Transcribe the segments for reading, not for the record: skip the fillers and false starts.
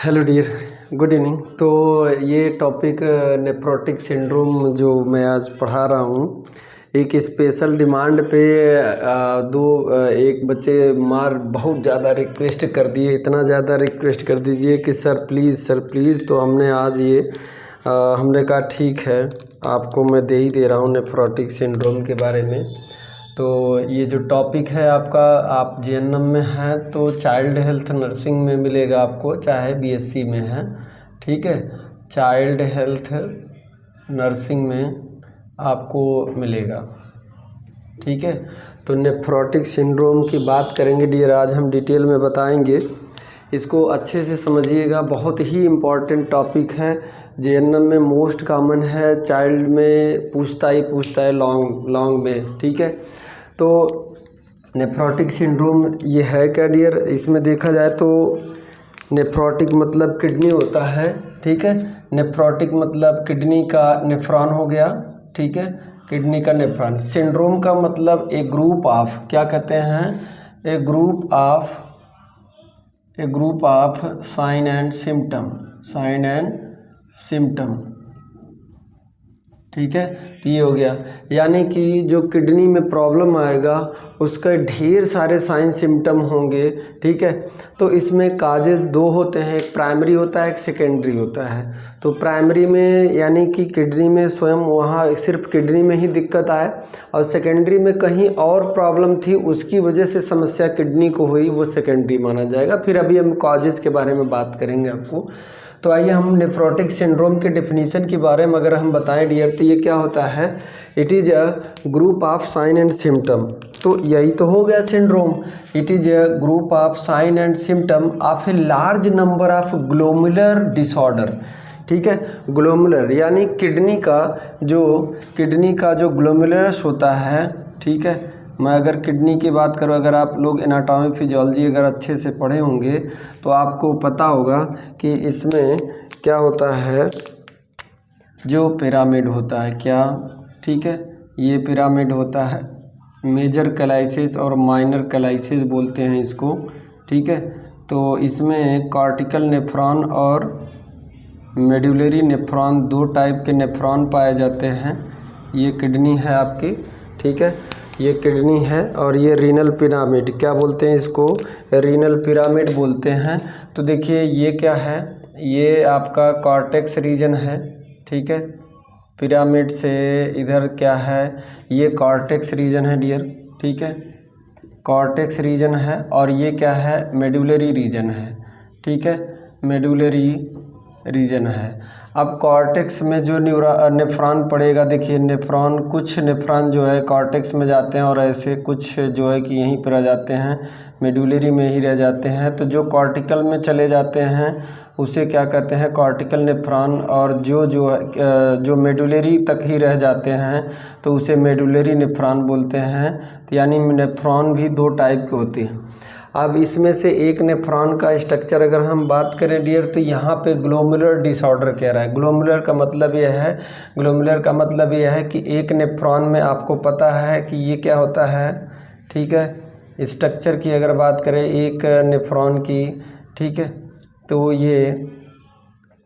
Hello dear, good evening. तो ये topic nephrotic syndrome जो मैं आज पढ़ा रहा हूँ, एक स्पेशल डिमांड पे एक बच्चे मार बहुत ज़्यादा रिक्वेस्ट कर दिए, इतना ज़्यादा रिक्वेस्ट कर दीजिए कि सर प्लीज़। तो हमने आज ये हमने कहा ठीक है, आपको मैं दे ही दे रहा हूँ नेफ्रोटिक सिंड्रोम के बारे में। तो ये जो टॉपिक है आपका, आप जेएनएम में हैं तो चाइल्ड हेल्थ नर्सिंग में मिलेगा आपको, चाहे बीएससी में है, ठीक है। चाइल्ड हेल्थ नर्सिंग में आपको मिलेगा, ठीक है। तो नेफ्रोटिक सिंड्रोम की बात करेंगे डियर, आज हम डिटेल में बताएंगे। इसको अच्छे से समझिएगा, बहुत ही इम्पॉर्टेंट टॉपिक है। जेएनएम में मोस्ट कॉमन है, चाइल्ड में पूछता है लॉन्ग में, ठीक है। तो नेफ्रोटिक सिंड्रोम ये है क्या डियर, इसमें देखा जाए तो नेफ्रोटिक मतलब किडनी होता है, ठीक है। नेफ्रोटिक मतलब किडनी का नेफ्रॉन हो गया, ठीक है, किडनी का नेफ्रॉन। सिंड्रोम का मतलब ए ग्रुप ऑफ, क्या कहते हैं, a group of sign and symptom, ठीक है। तो ये हो गया, यानी कि जो किडनी में प्रॉब्लम आएगा उसका ढेर सारे साइन सिम्टम होंगे, ठीक है। तो इसमें काजेज़ दो होते हैं, एक प्राइमरी होता है, एक सेकेंडरी होता है। तो प्राइमरी में यानी कि किडनी में स्वयं वहाँ सिर्फ किडनी में ही दिक्कत आए, और सेकेंडरी में कहीं और प्रॉब्लम थी, उसकी वजह से समस्या किडनी को हुई, वो सेकेंडरी माना जाएगा। फिर अभी हम कॉजेज़ के बारे में बात करेंगे आपको। तो आइए हम नेफ्रोटिक सिंड्रोम के डेफिनेशन के बारे में अगर हम बताएं डियर, तो ये क्या होता है, it is a group of sign and symptom. तो यही तो हो गया syndrome, it is a group of sign and symptom of a large number of glomerular disorder, ठीक है। ग्लोमुलर यानी किडनी का जो ग्लोमुलस होता है, ठीक है। मैं अगर किडनी की बात करूँ, अगर आप लोग एनाटॉमी फिजियोलॉजी अगर अच्छे से पढ़े होंगे तो आपको पता होगा कि इसमें क्या होता है, जो पिरामिड होता है, क्या, ठीक है, ये पिरामिड होता है, मेजर कैलाइसिस और माइनर कैलाइसिस बोलते हैं इसको, ठीक है। तो इसमें कॉर्टिकल नेफ्रॉन और मेडुलरी नेफ्रॉन, दो टाइप के नेफ्रॉन पाए जाते हैं। ये किडनी है आपकी, ठीक है, ये किडनी है, और ये रीनल पिरामिड, क्या बोलते हैं इसको, रीनल पिरामिड बोलते हैं। तो देखिए ये क्या है, ये आपका कॉर्टेक्स रीजन है, ठीक है। पिरामिड से इधर क्या है, ये कॉर्टेक्स रीजन है डियर, ठीक है, कॉर्टेक्स रीजन है। और ये क्या है, मेडुलरी रीजन है, ठीक है, मेडुलरी रीजन है। अब कॉर्टेक्स में जो नेफ्रॉन पड़ेगा, देखिए नेफ्रॉन, कुछ नेफ्रॉन जो है कॉर्टेक्स में जाते हैं, और ऐसे कुछ जो है कि यहीं पर रह जाते हैं, मेडुलरी में ही रह जाते हैं। तो जो कॉर्टिकल में चले जाते हैं उसे क्या कहते हैं, कॉर्टिकल नेफ्रॉन, और जो मेडुलरी तक ही रह जाते हैं तो उसे मेडुलरी नेफ्रॉन बोलते हैं। तो यानी नेफ्रॉन भी दो टाइप के होते हैं। अब इसमें से एक नेफ्रॉन का स्ट्रक्चर अगर हम बात करें डियर, तो यहाँ पे ग्लोमुलर डिसऑर्डर कह रहा है। ग्लोमुलर का मतलब यह है कि एक नेफ्रॉन में आपको पता है कि ये क्या होता है, ठीक है। स्ट्रक्चर की अगर बात करें एक नेफ्रॉन की, ठीक है, तो ये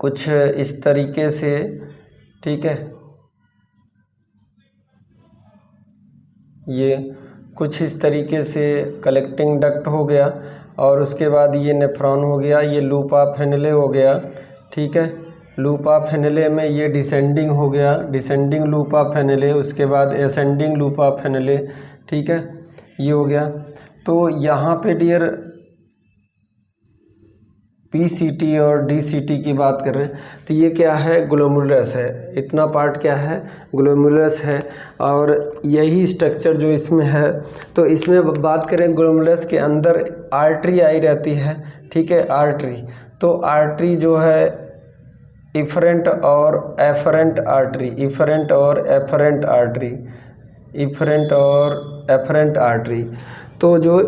कुछ इस तरीके से, ठीक है, ये कुछ इस तरीके से कलेक्टिंग डक्ट हो गया, और उसके बाद ये नेफ्रॉन हो गया, ये लूप ऑफ हेनले हो गया, ठीक है। लूप ऑफ हेनले में ये डिसेंडिंग हो गया, डिसेंडिंग लूप ऑफ हेनले, उसके बाद एसेंडिंग लूप ऑफ हेनले, ठीक है, ये हो गया। तो यहाँ पे डियर पीसीटी और डीसीटी की बात कर रहे हैं, तो ये क्या है, ग्लोमुलस है, इतना पार्ट क्या है, ग्लोमुलस है। और यही स्ट्रक्चर जो इसमें है, तो इसमें बात करें ग्लोमुलस के अंदर आर्टरी आई रहती है, ठीक है, आर्टरी। तो आर्टरी जो है इफरेंट और एफरेंट आर्टरी, इफरेंट और एफरेंट आर्टरी। तो जो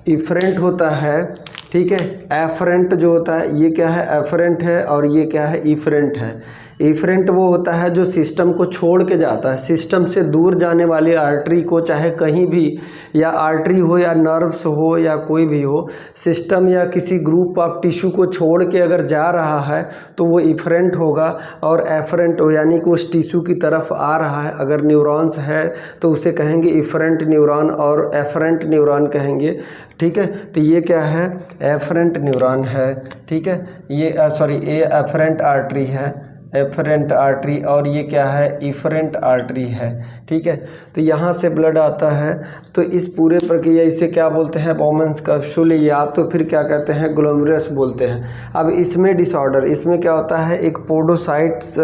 इफरेंट होता है, ठीक है, एफरेंट जो होता है, ये क्या है, एफरेंट है, और ये क्या है, इफरेंट है। इफरेंट वो होता है जो सिस्टम को छोड़ के जाता है, सिस्टम से दूर जाने वाली आर्टरी को, चाहे कहीं भी, या आर्टरी हो या नर्व्स हो या कोई भी हो, सिस्टम या किसी ग्रुप ऑफ टिश्यू को छोड़ के अगर जा रहा है तो वो इफरेंट होगा। और एफरेंट हो यानी कि उस टिश्यू की तरफ आ रहा है, अगर न्यूरॉन्स है तो उसे कहेंगे इफरेंट न्यूरॉन और एफरेंट न्यूरॉन कहेंगे। ठीक है, तो ये क्या है, एफरेंट न्यूरॉन है। ठीक है, ये ये एफरेंट आर्टरी है, एफरेंट आर्टरी, और ये क्या है, इफरेंट आर्टरी है। ठीक है, तो यहाँ से ब्लड आता है। तो इस पूरे प्रक्रिया इसे क्या बोलते हैं, बाउमन्स कैप्सूल, या तो फिर क्या कहते हैं, ग्लोमेरुलस बोलते हैं। अब इसमें डिसऑर्डर, इसमें क्या होता है, एक पोडोसाइट्स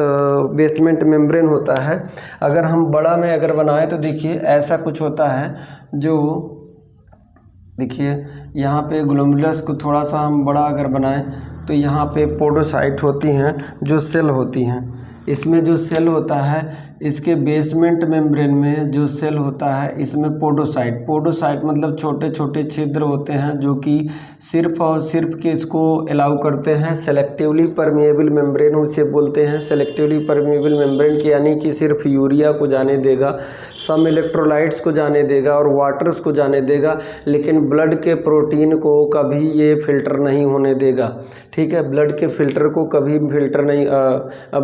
बेसमेंट मेम्ब्रेन होता है। अगर हम बड़ा में अगर बनाएं तो देखिए ऐसा कुछ होता है, जो देखिए यहाँ पे ग्लोमेरुलस को थोड़ा सा हम बड़ा अगर बनाएं तो यहाँ पे पोडोसाइट होती हैं जो सेल होती हैं। इसमें जो सेल होता है, इसके बेसमेंट मेम्ब्रेन में जो सेल होता है, इसमें पोडोसाइट, पोडोसाइट मतलब छोटे छोटे छिद्र होते हैं जो कि सिर्फ और सिर्फ के इसको अलाउ करते हैं सेलेक्टिवली परमिएबल मेम्ब्रेन उसे बोलते हैं। सेलेक्टिवली परमिएबल मेम्ब्रेन की यानी कि सिर्फ यूरिया को जाने देगा, सम इलेक्ट्रोलाइट्स को जाने देगा और वाटर्स को जाने देगा, लेकिन ब्लड के प्रोटीन को कभी ये फिल्टर नहीं होने देगा। ठीक है, ब्लड के फिल्टर को कभी फिल्टर नहीं,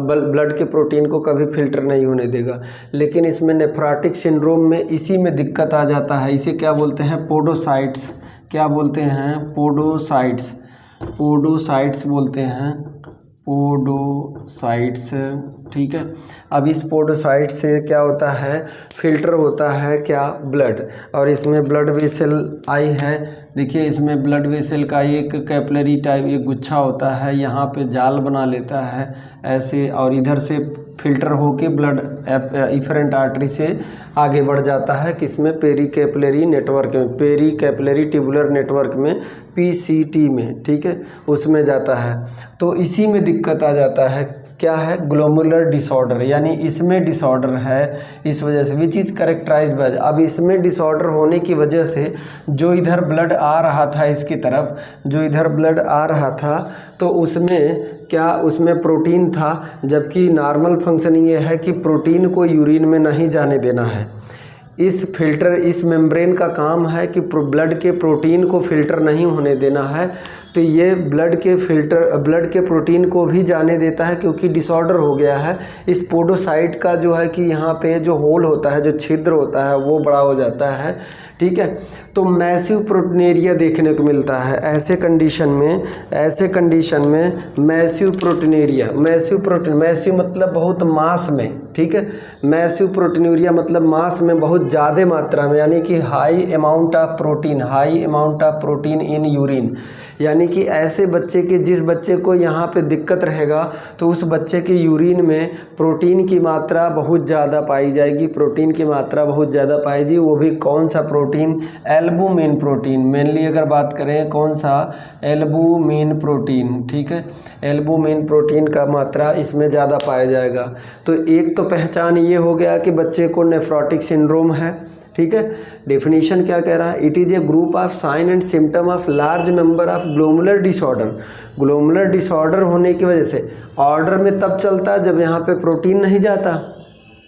ब्लड के प्रोटीन को कभी फिल्टर नहीं होने देगा। लेकिन इसमें नेफ्रोटिक सिंड्रोम में इसी में दिक्कत आ जाता है। इसे क्या बोलते हैं, पोडोसाइट्स, क्या बोलते हैं, पोडोसाइट्स, पोडोसाइट्स बोलते हैं, पोडोसाइट्स। ठीक है, अब इस पोडोसाइट से क्या होता है, फिल्टर होता है क्या, ब्लड, और इसमें ब्लड वेसल आई है। देखिए इसमें ब्लड वेसल का एक कैपिलरी टाइप एक गुच्छा होता है, यहाँ पे जाल बना लेता है ऐसे, और इधर से फिल्टर होके ब्लड इफरेंट आर्टरी से आगे बढ़ जाता है, किसमें, पेरी कैपिलरी नेटवर्क में, पेरी कैपिलरी ट्यूबुलर नेटवर्क में, पीसीटी में। ठीक है, उसमें जाता है। तो इसी में दिक्कत आ जाता है, क्या है, ग्लोमेरुलर डिसऑर्डर, यानी इसमें डिसऑर्डर है इस वजह से, विच इज़ करेक्टराइज्ड बाय। अब इसमें डिसऑर्डर होने की वजह से जो इधर ब्लड आ रहा था इसकी तरफ, जो इधर ब्लड आ रहा था, तो उसमें क्या, उसमें प्रोटीन था, जबकि नॉर्मल फंक्शनिंग ये है कि प्रोटीन को यूरिन में नहीं जाने देना है। इस फिल्टर, इस मेम्ब्रेन का काम है कि ब्लड के प्रोटीन को फिल्टर नहीं होने देना है। तो ये ब्लड के फिल्टर, ब्लड के प्रोटीन को भी जाने देता है, क्योंकि डिसऑर्डर हो गया है। इस पोडोसाइट का जो है कि यहाँ पे जो होल होता है, जो छिद्र होता है, वो बड़ा हो जाता है। ठीक है, तो मैसिव प्रोटीनेरिया देखने को मिलता है ऐसे कंडीशन में, ऐसे कंडीशन में मैसिव प्रोटीनेरिया, मैसिव मतलब बहुत मास में। ठीक है, मैसिव प्रोटीनेरिया मतलब मास में बहुत ज़्यादा मात्रा में, यानी कि high amount of protein, high amount of protein in urine, यानी कि ऐसे बच्चे के, जिस बच्चे को यहाँ पे दिक्कत रहेगा तो उस बच्चे के यूरिन में प्रोटीन की मात्रा बहुत ज़्यादा पाई जाएगी, प्रोटीन की मात्रा बहुत ज़्यादा पाई जाएगी। वो भी कौन सा प्रोटीन, एल्बुमिन प्रोटीन, मेनली अगर बात करें कौन सा, एल्बुमिन प्रोटीन। ठीक है, एल्बुमिन प्रोटीन का मात्रा इसमें ज़्यादा पाया जाएगा। तो एक तो पहचान ये हो गया कि बच्चे को नेफ्रोटिक सिंड्रोम है। ठीक है, डेफिनेशन क्या कह रहा है, it is a group of sign and symptom of large number of glomerular disorder. Glomerular disorder होने की वजह से ऑर्डर में तब चलता है जब यहाँ पे प्रोटीन नहीं जाता,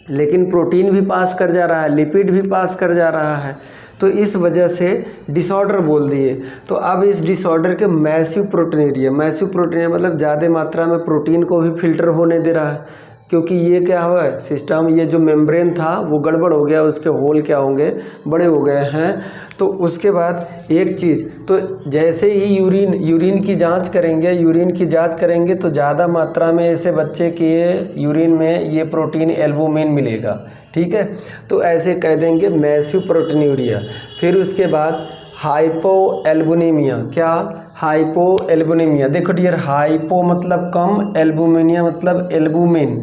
लेकिन प्रोटीन भी पास कर जा रहा है, लिपिड भी पास कर जा रहा है, तो इस वजह से डिसऑर्डर बोल दिए। तो अब इस डिसऑर्डर के मैसिव प्रोटीनेरिया, मैसिव प्रोटीनेरिया मतलब ज़्यादा मात्रा में प्रोटीन को भी फिल्टर होने दे रहा है, क्योंकि ये क्या हुआ है, सिस्टम, ये जो मेम्ब्रेन था वो गड़बड़ हो गया, उसके होल क्या होंगे, बड़े हो गए हैं। तो उसके बाद एक चीज़, तो जैसे ही यूरिन की जांच करेंगे तो ज़्यादा मात्रा में ऐसे बच्चे के यूरिन में ये प्रोटीन एल्बुमिन मिलेगा। ठीक है, तो ऐसे कह देंगे मैसिव प्रोटीनूरिया। फिर उसके बाद हाइपो एल्बुमिनिया, क्या, हाइपो एल्बुमिनिया। देखो डियर, हाइपो मतलब कम, एल्बुमिनिया मतलब एल्बुमिन।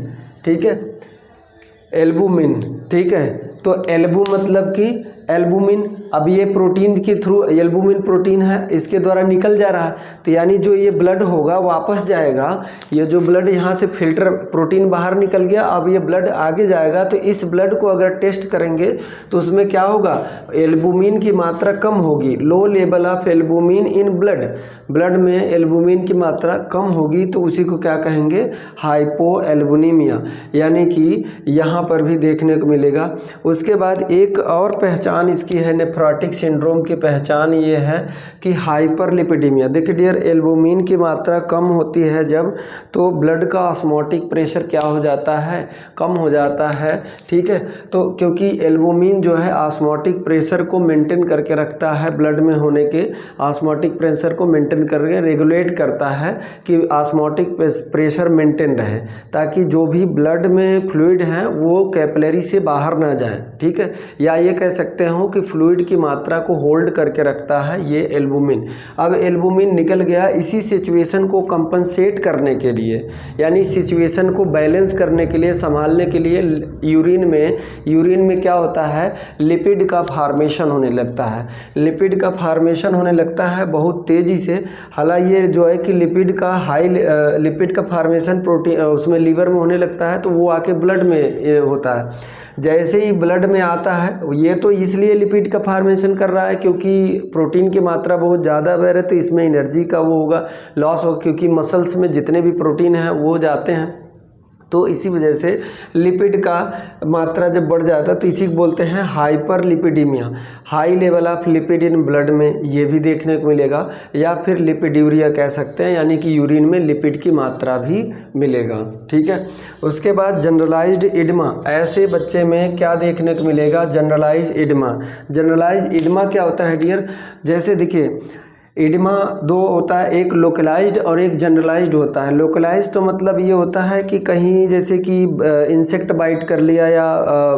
ठीक है, एल्बुमिन। ठीक है, तो एल्बू मतलब कि एल्बुमिन, अब ये प्रोटीन के थ्रू, एल्बुमिन प्रोटीन है, इसके द्वारा निकल जा रहा है, तो यानी जो ये ब्लड होगा वापस जाएगा, ये जो ब्लड यहाँ से फिल्टर प्रोटीन बाहर निकल गया, अब ये ब्लड आगे जाएगा, तो इस ब्लड को अगर टेस्ट करेंगे तो उसमें क्या होगा, एल्बुमिन की मात्रा कम होगी, low level of albumin in blood, blood में एल्बुमिन की मात्रा कम होगी, तो उसी को क्या कहेंगे, हाइपोएल्बुमिया, यानी कि यहाँ पर भी देखने को मिलेगा। उसके बाद एक और पहचान इसकी है, नेफ्रोटिक सिंड्रोम की पहचान ये है कि हाइपरलिपिडेमिया। देखिए डियर, एल्बुमिन की मात्रा कम होती है जब, तो ब्लड का ऑस्मोटिक प्रेशर क्या हो जाता है, कम हो जाता है, ठीक है। तो क्योंकि एल्बुमिन जो है ऑस्मोटिक प्रेशर को मेंटेन करके रखता है, ब्लड में होने के ऑस्मोटिक प्रेशर को मेंटेन करके रेगुलेट करता है कि ऑस्मोटिक प्रेशर मेंटेन रहे, ताकि जो भी ब्लड में फ्लूइड हैं वो कैपिलरी से बाहर ना जाए, ठीक है। या ये कह सकते हो कि फ्लूइड की मात्रा को होल्ड करके रखता है ये एल्बुमिन। अब एल्बुमिन निकल गया, इसी सिचुएशन को कंपनसेट करने के लिए, यानी सिचुएशन को बैलेंस करने के लिए, संभालने के लिए यूरिन में क्या होता है, लिपिड का फार्मेशन होने लगता है, लिपिड का फार्मेशन होने लगता है बहुत तेज़ी से। हालांकि ये जो है कि लिपिड का फार्मेशन प्रोटीन उसमें लीवर में होने लगता है, तो वो आके ब्लड में होता है। जैसे ही ब्लड में आता है, ये तो इसलिए लिपिड का फार्मेशन कर रहा है क्योंकि प्रोटीन की मात्रा बहुत ज़्यादा बढ़ है, तो इसमें एनर्जी का वो होगा, लॉस होगा, क्योंकि मसल्स में जितने भी प्रोटीन हैं वो जाते हैं, तो इसी वजह से लिपिड का मात्रा जब बढ़ जाता है तो इसी को बोलते हैं hyperlipidaemia, high level of lipid in blood में, ये भी देखने को मिलेगा, या फिर लिपिड्यूरिया कह सकते हैं, यानी कि यूरिन में लिपिड की मात्रा भी मिलेगा, ठीक है। उसके बाद जनरलाइज्ड इडमा, ऐसे बच्चे में क्या देखने को मिलेगा, जनरलाइज्ड इडमा। जनरलाइज्ड इडमा क्या होता है डियर, जैसे देखिए इडमा दो होता है, एक लोकलाइज्ड और एक जनरलाइज्ड होता है। लोकलाइज्ड तो मतलब ये होता है कि कहीं जैसे कि इंसेक्ट बाइट कर लिया या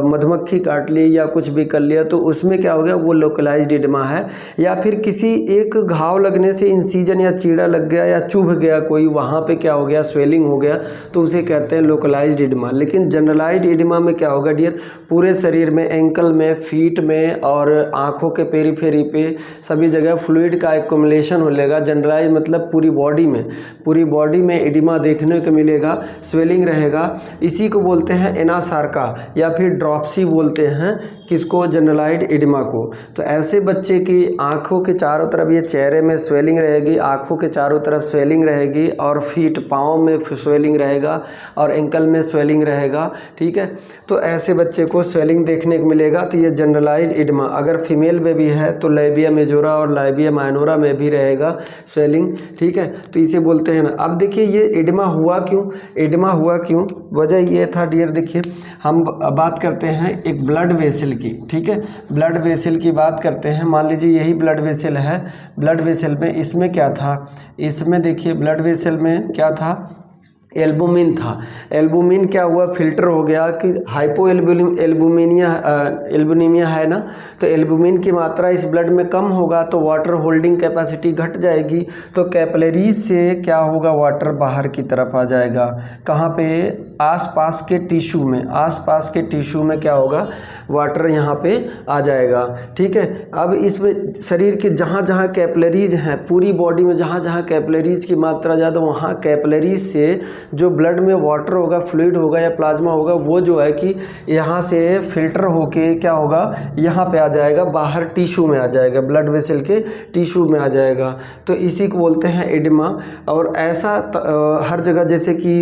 मधुमक्खी काट ली या कुछ भी कर लिया, तो उसमें क्या हो गया, वो लोकलाइज्ड इडमा है। या फिर किसी एक घाव लगने से इंसीजन या चीड़ा लग गया या चुभ गया कोई, वहाँ पे क्या हो गया, स्वेलिंग हो गया, तो उसे कहते हैं लोकलाइज्ड इडमा। लेकिन जनरलाइज्ड इडमा में क्या होगा डियर, पूरे शरीर में, एंकल में, फीट में और आँखों के पेरीफेरी पे सभी जगह फ्लूइड का एक्युमुलेशन हो लेगा। जनरलाइज मतलब पूरी बॉडी में एडिमा देखने को मिलेगा, स्वेलिंग रहेगा, इसी को बोलते हैं एनासार्का या फिर ड्रॉप्सी बोलते हैं, किसको, जनरलाइज्ड एडिमा को। तो ऐसे बच्चे की आँखों के चारों तरफ, ये चेहरे में स्वेलिंग रहेगी, आँखों के चारों तरफ स्वेलिंग रहेगी, और फीट पाँव में स्वेलिंग रहेगा और एंकल में स्वेलिंग रहेगा, ठीक है। तो ऐसे बच्चे को स्वेलिंग देखने को मिलेगा, तो ये जनरलाइज्ड एडिमा। अगर फीमेल में भी है तो लैबिया मेजोरा और लैबिया माइनोरा में भी रहेगा स्वेलिंग, ठीक है। तो इसे बोलते हैं ना। अब देखिए ये एडिमा हुआ क्यों, वजह ये था डियर, देखिए हम बात करते हैं एक ब्लड वेसल की, ठीक है, ब्लड वेसल की बात करते हैं। मान लीजिए यही ब्लड वेसल है, ब्लड वेसल में इसमें क्या था, इसमें देखिए ब्लड वेसल में क्या था, एल्बुमिन था। एल्बुमिन क्या हुआ, फिल्टर हो गया कि हाइपो एल्बुमिनिया है ना, तो एल्बुमिन की मात्रा इस ब्लड में कम होगा तो वाटर होल्डिंग कैपेसिटी घट जाएगी, तो कैपिलरीज से क्या होगा, वाटर बाहर की तरफ आ जाएगा। कहाँ पे, आसपास के टिश्यू में क्या होगा, वाटर यहाँ पे आ जाएगा, ठीक है। अब इसमें शरीर के जहाँ जहाँ कैपिलरीज हैं, पूरी बॉडी में जहाँ जहाँ कैपिलरीज की मात्रा ज़्यादा, वहाँ कैपिलरीज से जो ब्लड में वाटर होगा, फ्लूइड होगा या प्लाज्मा होगा, वो जो है कि यहाँ से फिल्टर होके क्या होगा, यहाँ पे आ जाएगा, बाहर टिश्यू में आ जाएगा, ब्लड वेसल के टिश्यू में आ जाएगा, तो इसी को बोलते हैं एडिमा। और ऐसा हर जगह, जैसे कि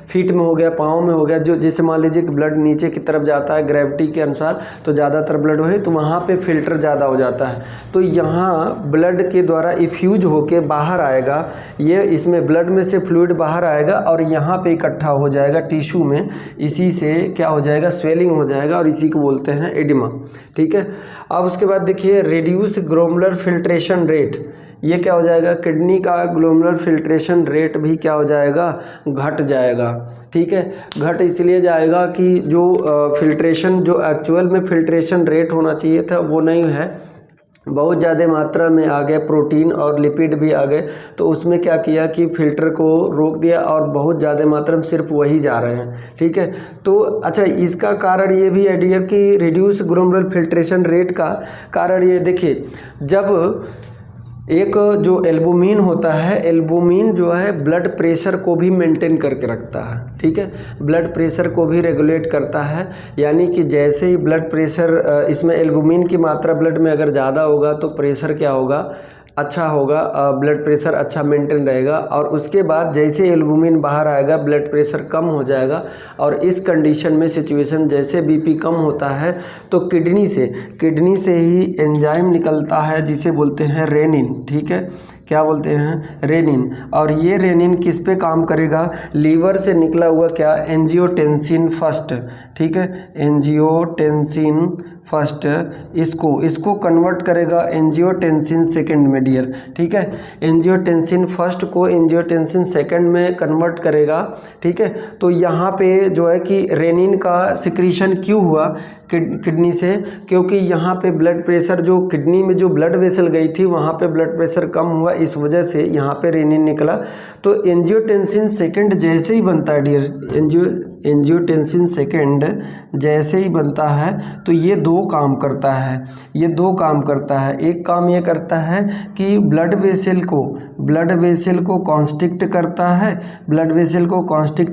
फीट में हो गया, पाँव में हो गया, जो जैसे मान लीजिए कि ब्लड नीचे की तरफ जाता है ग्रेविटी के अनुसार, तो ज़्यादातर ब्लड हो तो वहाँ पे फिल्टर ज़्यादा हो जाता है, तो यहाँ ब्लड के द्वारा इफ्यूज होके बाहर आएगा, ये इसमें ब्लड में से फ्लूइड बाहर आएगा और यहाँ पे इकट्ठा हो जाएगा टिश्यू में, इसी से क्या हो जाएगा, स्वेलिंग हो जाएगा, और इसी को बोलते हैं एडिमा, ठीक है। अब उसके बाद देखिए रेड्यूस ग्लोमेरुलर फिल्ट्रेशन रेट, ये क्या हो जाएगा, किडनी का ग्लोमेरुलर फिल्ट्रेशन रेट भी क्या हो जाएगा, घट जाएगा, ठीक है। घट इसलिए जाएगा कि जो फिल्ट्रेशन, जो एक्चुअल में फिल्ट्रेशन रेट होना चाहिए था वो नहीं है, बहुत ज़्यादा मात्रा में आ गए, प्रोटीन और लिपिड भी आ गए, तो उसमें क्या किया कि फ़िल्टर को रोक दिया और बहुत ज़्यादा मात्रा में सिर्फ वही जा रहे हैं। ठीक है, तो अच्छा, इसका कारण ये भी है डियर कि रिड्यूस ग्लोमेरुलर फिल्ट्रेशन रेट का कारण ये देखिए, जब एक जो एल्बुमिन होता है, एल्बुमिन जो है ब्लड प्रेशर को भी मेंटेन करके रखता है। ठीक है, ब्लड प्रेशर को भी रेगुलेट करता है, यानी कि जैसे ही ब्लड प्रेशर, इसमें एल्बुमिन की मात्रा ब्लड में अगर ज़्यादा होगा तो प्रेशर क्या होगा, अच्छा होगा, ब्लड प्रेशर अच्छा मेंटेन रहेगा। और उसके बाद जैसे एल्बुमिन बाहर आएगा ब्लड प्रेशर कम हो जाएगा। और इस कंडीशन में सिचुएशन जैसे बीपी कम होता है तो किडनी से ही एंजाइम निकलता है जिसे बोलते हैं रेनिन। ठीक है, क्या बोलते हैं, रेनिन। और ये रेनिन किस पे काम करेगा, लीवर से निकला हुआ क्या, एंजियोटेंसिन फर्स्ट। ठीक है, एंजियोटेंसिन फर्स्ट इसको कन्वर्ट करेगा एंजियोटेंसिन सेकंड में डियर। ठीक है, एंजियोटेंसिन फर्स्ट को एंजियोटेंसिन सेकंड में कन्वर्ट करेगा। ठीक है, तो यहाँ पे जो है कि रेनिन का सिक्रीशन क्यों हुआ किडनी से, क्योंकि यहाँ पे ब्लड प्रेशर, जो किडनी में जो ब्लड वेसल गई थी वहाँ पे ब्लड प्रेशर कम हुआ, इस वजह से यहाँ पे रेनिन निकला। तो एंजियोटेंसिन सेकंड जैसे ही बनता है डियर, एंजियोटेंसिन सेकंड जैसे ही बनता है तो ये दो काम करता है। एक काम ये करता है कि ब्लड वेसल को कॉन्स्ट्रिक्ट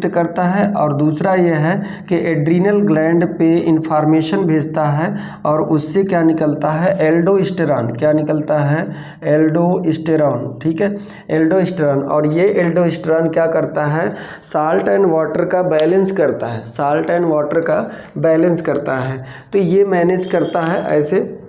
करता है, और दूसरा ये है कि एड्रीनल ग्लैंड पे इंफॉर्मेशन भेजता है और उससे क्या निकलता है, एल्डोस्टेरॉन। क्या निकलता है, एल्डोस्टेरॉन। ठीक है, एल्डोस्टेरॉन। और ये एल्डोस्टेरॉन क्या करता है, साल्ट एंड वाटर का बैलेंस करता है। तो ये मैनेज करता है ऐसे।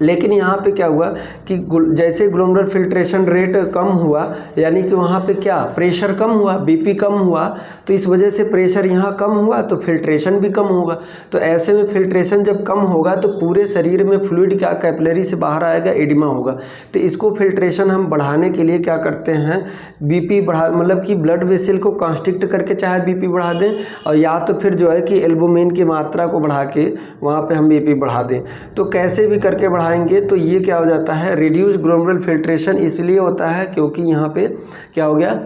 लेकिन यहाँ पे क्या हुआ कि जैसे ग्लोमेरुलर फिल्ट्रेशन रेट कम हुआ, यानी कि वहाँ पे क्या, प्रेशर कम हुआ, बीपी कम हुआ, तो इस वजह से प्रेशर यहाँ कम हुआ तो फिल्ट्रेशन भी कम होगा। तो ऐसे में फिल्ट्रेशन जब कम होगा तो पूरे शरीर में फ्लूइड क्या, कैपिलरी से बाहर आएगा, एडिमा होगा। तो इसको फिल्ट्रेशन हम बढ़ाने के लिए क्या करते हैं, बीपी बढ़ा, मतलब कि ब्लड वेसल को कॉन्स्ट्रिक्ट करके चाहे बीपी बढ़ा दें, और या तो फिर जो है कि एल्बुमिन की मात्रा को बढ़ा के वहाँ पे हम बीपी बढ़ा दें। तो कैसे भी करके बढ़ाएंगे तो ये क्या हो जाता है, रिड्यूस ग्लोमेरुलर फिल्ट्रेशन इसलिए होता है क्योंकि यहाँ पे क्या हो गया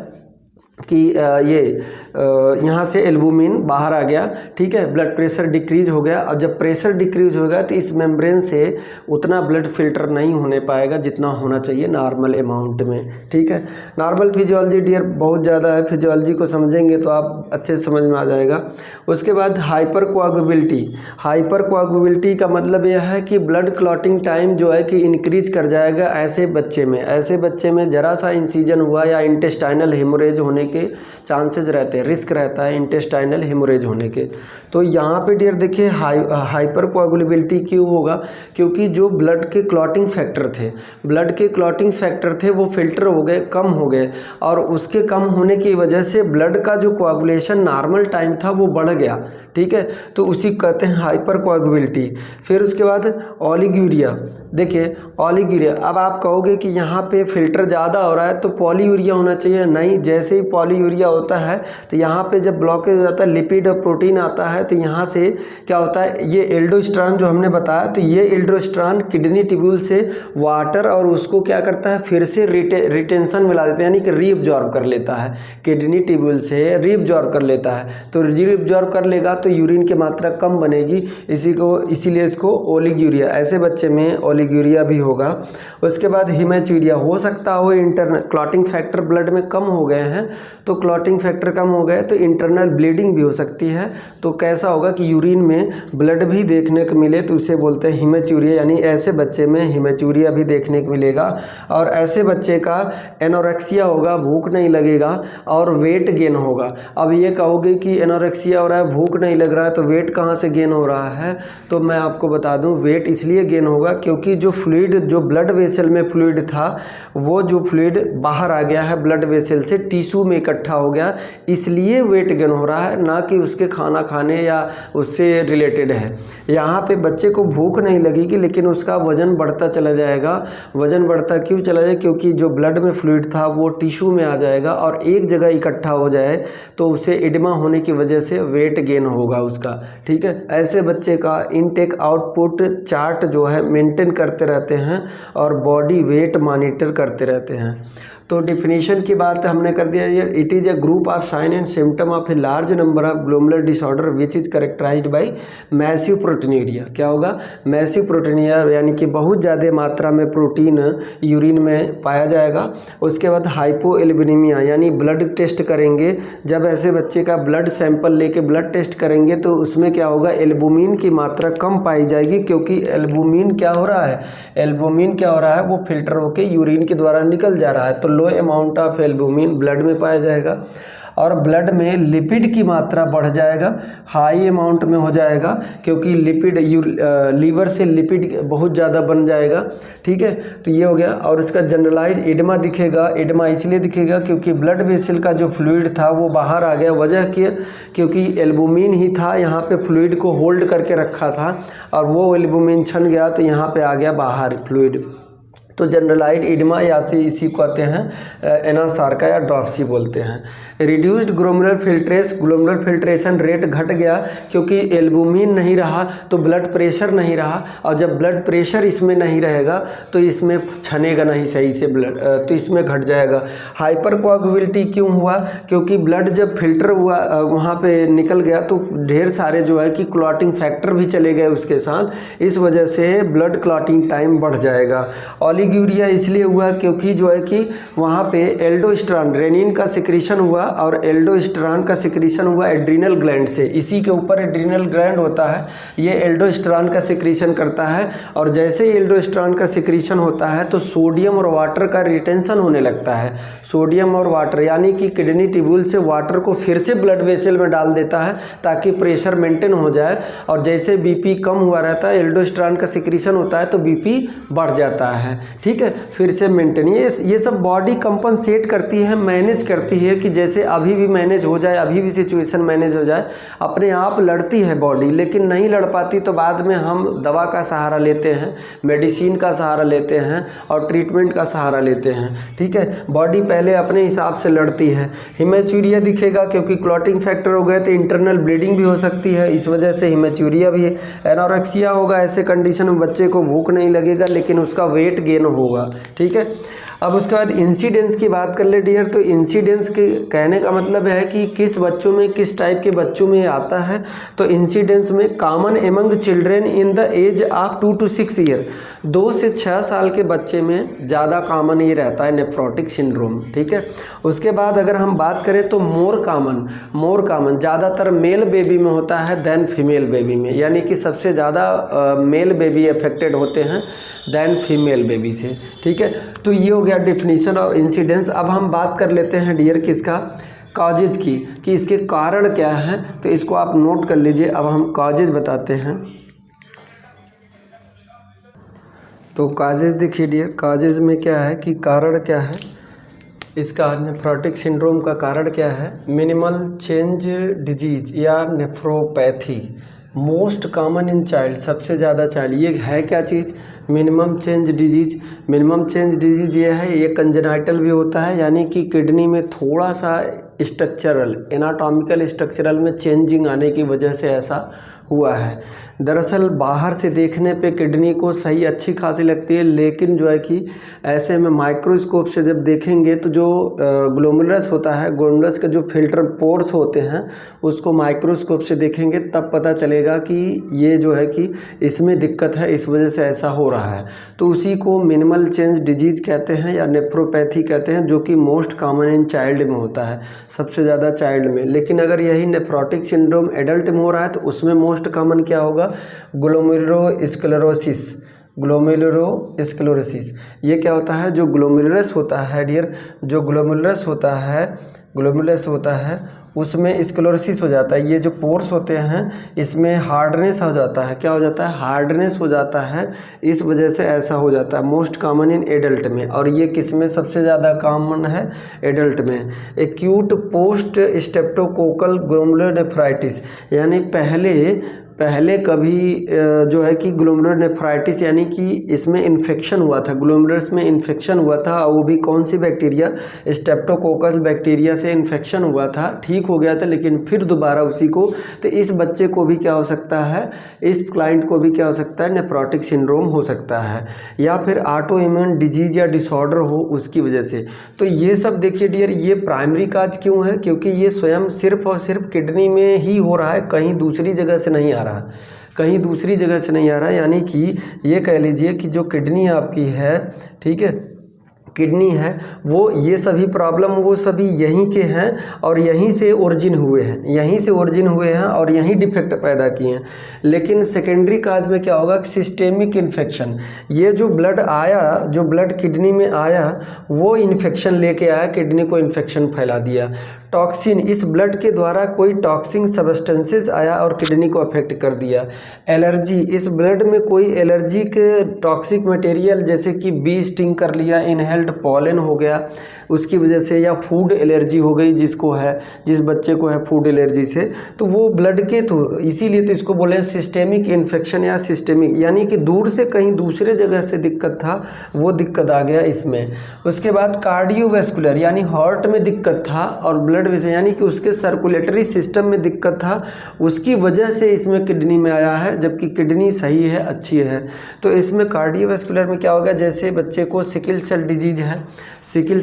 कि यहाँ से एल्बुमिन बाहर आ गया। ठीक है, ब्लड प्रेशर डिक्रीज हो गया, और जब प्रेशर डिक्रीज होगा तो इस मेम्ब्रेन से उतना ब्लड फिल्टर नहीं होने पाएगा जितना होना चाहिए नॉर्मल अमाउंट में। ठीक है, नॉर्मल फिजियोलॉजी डियर बहुत ज़्यादा है, फिजियोलॉजी को समझेंगे तो आप अच्छे से समझ में आ जाएगा। उसके बाद हाइपर कोआगुबिलिटी का मतलब यह है कि ब्लड क्लॉटिंग टाइम जो है कि इंक्रीज कर जाएगा ऐसे बच्चे में जरा सा इंसीजन हुआ या इंटेस्टाइनल हेमोरेज होने के चांसेस रहते हैं, रिस्क रहता है इंटेस्टाइनल हेमोरेज होने के। तो यहाँ पे डियर देखिए हाइपर कोआगुलेबिलिटी क्यों होगा, क्योंकि जो ब्लड के क्लॉटिंग फैक्टर थे वो फिल्टर हो गए, कम हो गए, और उसके कम होने की वजह से ब्लड का जो कोआगुलेशन नॉर्मल टाइम था वो बढ़ गया। ठीक है, तो उसी कहते हैं हाइपर कोआगुलेबिलिटी। फिर उसके बाद ओलिगूरिया। देखिए ओलिगूरिया, अब आप कहोगे कि यहाँ पे फिल्टर ज़्यादा हो रहा है तो पॉलीयूरिया होना चाहिए, नहीं। जैसे ही पॉलीयूरिया होता है तो यहाँ पे जब ब्लॉकेज हो जाता है, लिपिड और प्रोटीन आता है, तो यहाँ से क्या होता है, ये एल्डोस्टेरॉन जो हमने बताया, तो ये एल्डोस्टेरॉन किडनी ट्यूब्यूल से वाटर और उसको क्या करता है, फिर से रिटेंशन मिला देता है, यानी कि रीअब्जॉर्ब कर लेता है, किडनी ट्यूब्यूल से रीअब्जॉर्ब कर लेता है। तो रीअब्जॉर्ब कर लेगा तो यूरिन की मात्रा कम बनेगी, इसीलिए इसको ओलिगूरिया, ऐसे बच्चे में ओलिगूरिया भी होगा। उसके बाद हिमेचूरिया, हो सकता हो इंटरनल क्लॉटिंग फैक्टर ब्लड में कम हो गए हैं, तो क्लॉटिंग फैक्टर कम हो गए तो इंटरनल ब्लीडिंग भी हो सकती है। तो कैसा होगा कि यूरिन में ब्लड भी देखने को मिले तो उसे बोलते हैं हिमेचूरिया, यानी ऐसे बच्चे में हिमेचूरिया भी देखने को मिलेगा। और ऐसे बच्चे का एनोरेक्सिया होगा, भूख नहीं लगेगा और वेट गेन होगा। अब ये कहोगे कि एनोरेक्सिया हो रहा है, भूख नहीं लग रहा है, तो वेट कहाँ से गेन हो रहा है, तो मैं आपको बता दूं वेट इसलिए गेन होगा क्योंकि जो फ्लूइड, जो ब्लड वेसल में फ्लूइड था, वो जो फ्लूइड बाहर आ गया है ब्लड वेसल से, टिश्यू में में इकट्ठा हो गया, इसलिए वेट गेन हो रहा है, ना कि उसके खाना खाने या उससे रिलेटेड है। यहाँ पे बच्चे को भूख नहीं लगेगी लेकिन उसका वज़न बढ़ता चला जाएगा। वज़न बढ़ता क्यों चला जाए? क्योंकि जो ब्लड में फ्लूइड था वो टिश्यू में आ जाएगा और एक जगह इकट्ठा हो जाए तो उसे एडिमा होने की वजह से वेट गेन होगा उसका। ठीक है, ऐसे बच्चे का इनटेक आउटपुट चार्ट जो है मेंटेन करते रहते हैं और बॉडी वेट मॉनिटर करते रहते हैं। तो डिफिनीशन की बात हमने कर दिया, ये it is a group of sign and symptom of a large number of glomerular disorder which is characterised by massive proteinuria. क्या होगा? मैसिव प्रोटीनूरिया, यानी कि बहुत ज़्यादा मात्रा में प्रोटीन यूरिन में पाया जाएगा। उसके बाद हाइपोएल्बुमिनिया, यानी ब्लड टेस्ट करेंगे, जब ऐसे बच्चे का ब्लड सैंपल लेके ब्लड टेस्ट करेंगे तो उसमें क्या होगा? एल्बुमिन की मात्रा कम पाई जाएगी, क्योंकि एल्बुमिन क्या हो रहा है? एल्बुमिन क्या हो रहा है? वो फिल्टर होके यूरिन के द्वारा निकल जा रहा है, तो लो अमाउंट ऑफ एल्बुमिन ब्लड में पाया जाएगा। और ब्लड में लिपिड की मात्रा बढ़ जाएगा, हाई अमाउंट में हो जाएगा, क्योंकि लिपिड लीवर से लिपिड बहुत ज़्यादा बन जाएगा। ठीक है, तो ये हो गया। और इसका जनरलाइज एडिमा दिखेगा। एडिमा इसलिए दिखेगा क्योंकि ब्लड वेसल का जो फ्लूइड था वो बाहर आ गया। वजह क्योंकि एल्बुमिन ही था यहाँ पे फ्लूइड को होल्ड करके रखा था, और वो एल्बुमिन छन गया तो यहाँ पे आ गया बाहर फ्लूइड। तो जनरलाइज एडिमा या से इसी को कहते हैं एनासार्का या ड्रॉप्सी बोलते हैं। रिड्यूस्ड ग्लोमेरुलर फिल्ट्रेशन रेट घट गया, क्योंकि एल्बुमिन नहीं रहा तो ब्लड प्रेशर नहीं रहा, और जब ब्लड प्रेशर इसमें नहीं रहेगा तो इसमें छनेगा नहीं सही से ब्लड, तो इसमें घट जाएगा। हाइपर कोआगुलेबिलिटी क्यों हुआ? क्योंकि ब्लड जब फिल्टर हुआ वहाँ पे निकल गया तो ढेर सारे जो है कि क्लॉटिंग फैक्टर भी चले गए उसके साथ, इस वजह से ब्लड क्लॉटिंग टाइम बढ़ जाएगा। ओलिगोयूरिया इसलिए हुआ क्योंकि जो है कि वहाँ पे एल्डोस्टेरॉन, रेनिन का सिक्रीशन हुआ और एल्डोस्टेरॉन का सिक्रीशन हुआ एड्रिनल ग्लैंड से। इसी के ऊपर एड्रिनल ग्लैंड होता है, ये एल्डोस्टेरॉन का सिक्रीशन करता है, और जैसे ही एल्डोस्टेरॉन का सिक्रीशन होता है तो सोडियम और वाटर का रिटेंशन होने लगता है। सोडियम और वाटर, यानी कि किडनी ट्यूब्यूल से वाटर को फिर से ब्लड वेसल में डाल देता है ताकि प्रेशर मेंटेन हो जाए, और जैसे बीपी कम हुआ रहता है, एल्डोस्टेरॉन का सिक्रीशन होता है तो बीपी बढ़ जाता है। ठीक है, फिर से मेंटेन, ये सब बॉडी कंपनसेट करती है, मैनेज करती है कि जैसे अभी भी मैनेज हो जाए, अभी भी सिचुएशन मैनेज हो जाए। अपने आप लड़ती है बॉडी, लेकिन नहीं लड़ पाती तो बाद में हम दवा का सहारा लेते हैं, मेडिसिन का सहारा लेते हैं और ट्रीटमेंट का सहारा लेते हैं। ठीक है, बॉडी पहले अपने हिसाब से लड़ती है। हिमेचूरिया दिखेगा क्योंकि क्लॉटिंग फैक्टर हो गए तो इंटरनल ब्लीडिंग भी हो सकती है, इस वजह से हिमेचूरिया भी है। एनोरेक्सिया होगा, ऐसे कंडीशन में बच्चे को भूख नहीं लगेगा लेकिन उसका वेट गेन होगा। ठीक है, अब उसके बाद इंसिडेंस की बात कर ले डियर। तो इंसिडेंस के कहने का मतलब है कि किस बच्चों में, किस टाइप के बच्चों में आता है। तो इंसिडेंस में common among children in the age of 2 to 6 year, 2 से 6 साल के बच्चे में ज़्यादा कॉमन ये रहता है नेफ्रोटिक सिंड्रोम। ठीक है, उसके बाद अगर हम बात करें तो मोर कॉमन ज़्यादातर मेल बेबी में होता है देन फीमेल बेबी में, यानी कि सबसे ज़्यादा मेल बेबी अफेक्टेड होते हैं देन फीमेल बेबी से। ठीक है, तो ये हो गया डिफिनीशन और इंसिडेंस। अब हम बात कर लेते हैं डियर किसका, कॉजेज की, कि इसके कारण क्या हैं। तो इसको आप नोट कर लीजिए। अब हम कॉजेज बताते हैं। तो कॉजेज देखिए डियर, कॉजेज में क्या है कि कारण क्या है इसका, नेफ्रोटिक सिंड्रोम का कारण क्या है। मिनिमल चेंज डिजीज या nephropathy, most common in child, सबसे ज़्यादा चाइल्ड। ये है क्या चीज़? Minimum change disease. Minimum change disease ये है, ये कंजेनाइटल भी होता है, यानी कि किडनी में थोड़ा सा स्ट्रक्चरल, एनाटॉमिकल स्ट्रक्चरल में चेंजिंग आने की वजह से ऐसा हुआ है। दरअसल बाहर से देखने पे किडनी को सही अच्छी खासी लगती है, लेकिन जो है कि ऐसे में माइक्रोस्कोप से जब देखेंगे तो जो ग्लोमेरुलस होता है, ग्लोमेरुलस के जो फिल्टर पोर्स होते हैं उसको माइक्रोस्कोप से देखेंगे तब पता चलेगा कि ये जो है कि इसमें दिक्कत है, इस वजह से ऐसा हो रहा है। तो उसी को मिनिमल चेंज डिजीज कहते हैं या नेफ्रोपैथी कहते हैं, जो कि मोस्ट कॉमन इन चाइल्ड में होता है, सबसे ज़्यादा चाइल्ड में। लेकिन अगर यही नेफ्रोटिक सिंड्रोम एडल्ट में हो रहा है तो उसमें मोस्ट कॉमन क्या होगा? ग्लोमेरुलोस्क्लेरोसिस। ग्लोमेरुलोस्क्लेरोसिस ये क्या होता है? जो ग्लोमेरुलस होता है डियर, जो ग्लोमेरुलस होता है उसमें स्क्लेरोसिस हो जाता है। ये जो पोर्स होते हैं इसमें हार्डनेस हो जाता है। क्या हो जाता है? हार्डनेस हो जाता है। इस वजह से ऐसा हो जाता है। मोस्ट कॉमन इन एडल्ट में। और ये किस में सबसे ज़्यादा कॉमन है? एडल्ट में। एक्यूट पोस्ट स्ट्रेप्टोकोकल ग्लोमेरुलोनेफ्राइटिस, यानी पहले कभी जो है कि ग्लोमेरुलोनेफ्राइटिस यानी कि इसमें इन्फेक्शन हुआ था, ग्लोमेरुलस में इन्फेक्शन हुआ था, और वो भी कौन सी बैक्टीरिया? स्ट्रेप्टोकोकस बैक्टीरिया से इन्फेक्शन हुआ था, ठीक हो गया था, लेकिन फिर दोबारा उसी को, तो इस बच्चे को भी क्या हो सकता है? इस क्लाइंट को भी क्या हो सकता है? नेफ्रोटिक सिंड्रोम हो सकता है, या फिर ऑटो इम्यून डिजीज या डिसऑर्डर हो उसकी वजह से। तो ये सब देखिए डियर, ये प्राइमरी काज क्यों है? क्योंकि ये स्वयं सिर्फ और सिर्फ किडनी में ही हो रहा है, कहीं दूसरी जगह से नहीं आ रहा, कहीं दूसरी जगह से नहीं आ रहा है। यानी कि ये कह लीजिए कि जो किडनी आपकी है, ठीक है, किडनी है, वो ये सभी प्रॉब्लम वो सभी यहीं के हैं और यहीं से ओरिजिन हुए हैं, यहीं से ओरिजिन हुए हैं और यहीं डिफेक्ट पैदा किए हैं। लेकिन सेकेंडरी काज में क्या होगा? Systemic infection. ये जो ब्लड आया, जो ब्लड किडनी में आया, वो इन्फेक्शन लेके आया, किडनी को इन्फेक्शन फैला दिया। टॉक्सिन, इस ब्लड के द्वारा कोई टॉक्सिक सब्सटेंसेस आया और किडनी को अफेक्ट कर दिया। एलर्जी, इस ब्लड में कोई एलर्जी के टॉक्सिक मटेरियल जैसे कि बी स्टिंग कर लिया, इनहेल्ड पॉलन हो गया उसकी वजह से, या फूड एलर्जी हो गई जिसको है, जिस बच्चे को है फूड एलर्जी से, तो वो ब्लड के थ्रू, इसीलिए तो इसको बोले सिस्टेमिक इन्फेक्शन या सिस्टेमिक, यानी कि दूर से कहीं दूसरे जगह से दिक्कत था, वो दिक्कत आ गया इसमें। उसके बाद कार्डियोवैस्कुलर, यानी हार्ट में दिक्कत था और ब्लड वैसे, यानी कि उसके सर्कुलेटरी सिस्टम में दिक्कत था, उसकी वजह से इसमें किडनी में आया है, जबकि किडनी सही है, अच्छी है। तो इसमें कार्डियोवैस्कुलर में क्या होगा? जैसे बच्चे को सिकल सेल डिजीज है, सिकल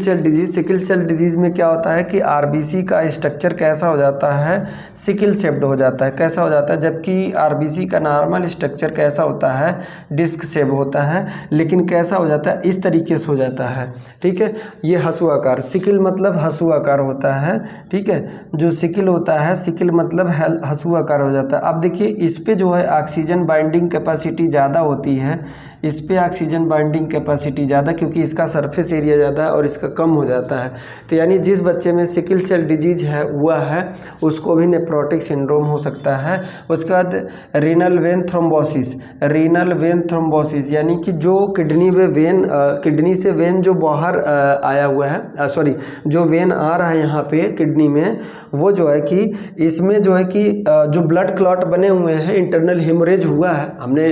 सेल डिजीज में क्या होता है कि आरबीसी का स्ट्रक्चर कैसा हो जाता है? सिकल शेप्ड हो जाता है। कैसा हो जाता है? जबकि आरबीसी का नॉर्मल स्ट्रक्चर कैसा होता है? डिस्क शेप होता है, लेकिन कैसा हो जाता है? इस तरीके से हो जाता है, ठीक है। ये हसुआकार, सिकल मतलब हसुआकार होता है, ठीक है। जो सिकल होता है, सिकल मतलब हसुआकार हो जाता है। अब देखिए इस पे जो है ऑक्सीजन बाइंडिंग कैपेसिटी ज़्यादा होती है, इस पे ऑक्सीजन बाइंडिंग कैपेसिटी ज़्यादा, क्योंकि इसका सरफेस एरिया ज़्यादा है और इसका कम हो जाता है। तो यानी जिस बच्चे में सिकल सेल डिजीज है हुआ है, उसको भी नेफ्रोटिक सिंड्रोम हो सकता है। उसके बाद renal vein thrombosis, renal vein thrombosis यानी कि जो किडनी में वेन, किडनी से वेन जो बाहर आया हुआ है, सॉरी जो वेन आ रहा है यहाँ पे किडनी में, वो जो है कि इसमें जो है कि जो ब्लड क्लॉट बने हुए हैं, इंटरनल हेमोरेज हुआ है, हमने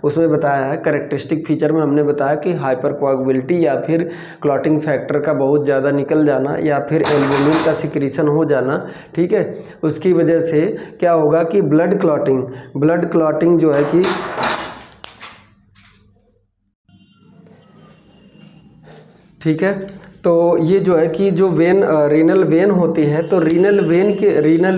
उसमें बताया है, कैरेक्टरिस्टिक फीचर में हमने बताया कि हाइपर कोआगुलेबिलिटी या फिर क्लॉटिंग फैक्टर का बहुत ज़्यादा निकल जाना, या फिर एल्बुमिन का सिक्रीशन हो जाना, ठीक है। उसकी वजह से क्या होगा कि ब्लड क्लॉटिंग जो है कि ठीक है। तो ये जो है कि जो वेन, रीनल वेन होती है, तो रीनल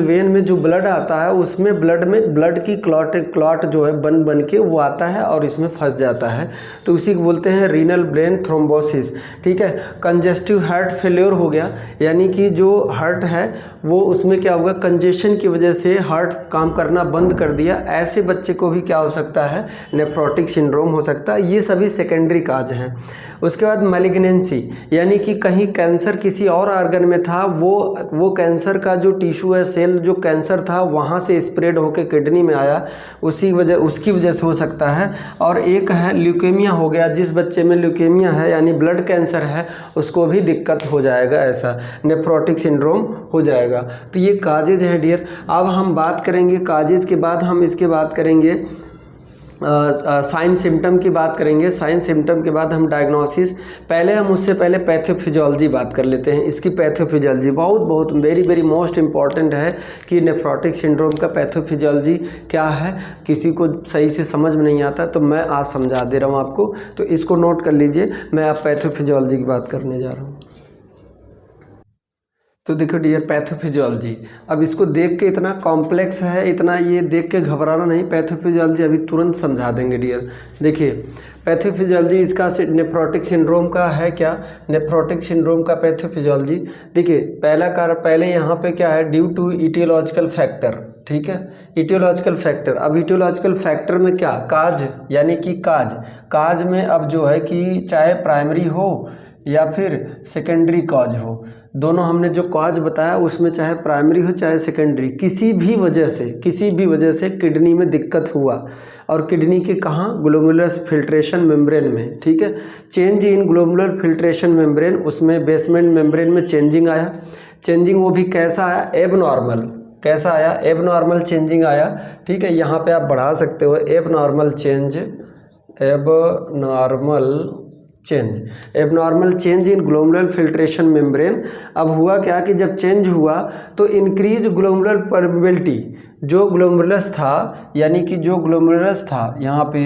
वेन में जो ब्लड आता है, उसमें ब्लड की क्लॉट जो है बन के वो आता है और इसमें फंस जाता है, तो उसी को बोलते हैं रीनल वेन थ्रोम्बोसिस, ठीक है। कंजेस्टिव हार्ट फेल्योर हो गया, यानी कि जो हार्ट है वो उसमें क्या होगा? कंजेशन की वजह से हार्ट काम करना बंद कर दिया, ऐसे बच्चे को भी क्या हो सकता है? नेफ्रोटिक सिंड्रोम हो सकता है। ये सभी सेकेंडरी काज हैं। उसके बाद मैलिग्नेंसी, यानी कि कहीं कैंसर किसी और ऑर्गन में था, वो कैंसर का जो टिश्यू है, सेल जो कैंसर था, वहाँ से स्प्रेड होकर किडनी में आया, उसकी वजह से हो सकता है। और एक है ल्यूकेमिया हो गया, जिस बच्चे में ल्यूकेमिया है यानी ब्लड कैंसर है, उसको भी दिक्कत हो जाएगा, ऐसा नेफ्रोटिक सिंड्रोम हो जाएगा। तो ये काजेज हैं डियर। अब हम बात करेंगे काजेज के बाद, हम इसके बात करेंगे साइन सिम्टम की बात करेंगे। साइन सिम्टम के बाद हम डायग्नोसिस, पहले हम उससे पहले पैथोफिजियोलॉजी बात कर लेते हैं। इसकी पैथोफिजियोलॉजी बहुत वेरी मोस्ट इम्पॉर्टेंट है कि नेफ्रोटिक सिंड्रोम का पैथोफिजियोलॉजी क्या है, किसी को सही से समझ में नहीं आता, तो मैं आज समझा दे रहा हूँ आपको, तो इसको नोट कर लीजिए। मैं अब पैथोफिजियोलॉजी की बात करने जा रहा हूँ। तो देखो डियर, पैथोफिजियोलॉजी, अब इसको देख के इतना कॉम्प्लेक्स है, इतना ये देख के घबराना नहीं, पैथोफिजियोलॉजी अभी तुरंत समझा देंगे डियर। देखिए पैथोफिजियोलॉजी इसका नेफ्रोटिक सिंड्रोम का है क्या? नेफ्रोटिक सिंड्रोम का पैथोफिजियोलॉजी देखिए, पहले यहाँ पे क्या है? ड्यू टू इटियोलॉजिकल फैक्टर, ठीक है, इटियोलॉजिकल फैक्टर। अब इटियोलॉजिकल फैक्टर में क्या? काज, यानी कि काज में अब जो है कि चाहे प्राइमरी हो या फिर सेकेंडरी कॉज हो। दोनों हमने जो कॉज बताया उसमें चाहे प्राइमरी हो चाहे सेकेंडरी, किसी भी वजह से किडनी में दिक्कत हुआ, और किडनी के कहाँ, ग्लोमेरुलर फिल्ट्रेशन मेम्ब्रेन में, ठीक है। Change in glomerular filtration membrane, उसमें बेसमेंट मेम्ब्रेन में चेंजिंग आया। चेंजिंग वो भी कैसा आया, एबनॉर्मल। कैसा आया, एबनॉर्मल चेंजिंग आया, ठीक है। यहाँ पे आप बढ़ा सकते हो, abnormal change in glomerular filtration membrane. अब हुआ क्या कि जब चेंज हुआ तो इंक्रीज ग्लोमेरुलर परमेबिलिटी, जो ग्लोमेरुलस था, यानी कि जो ग्लोमेरुलस था यहाँ पे,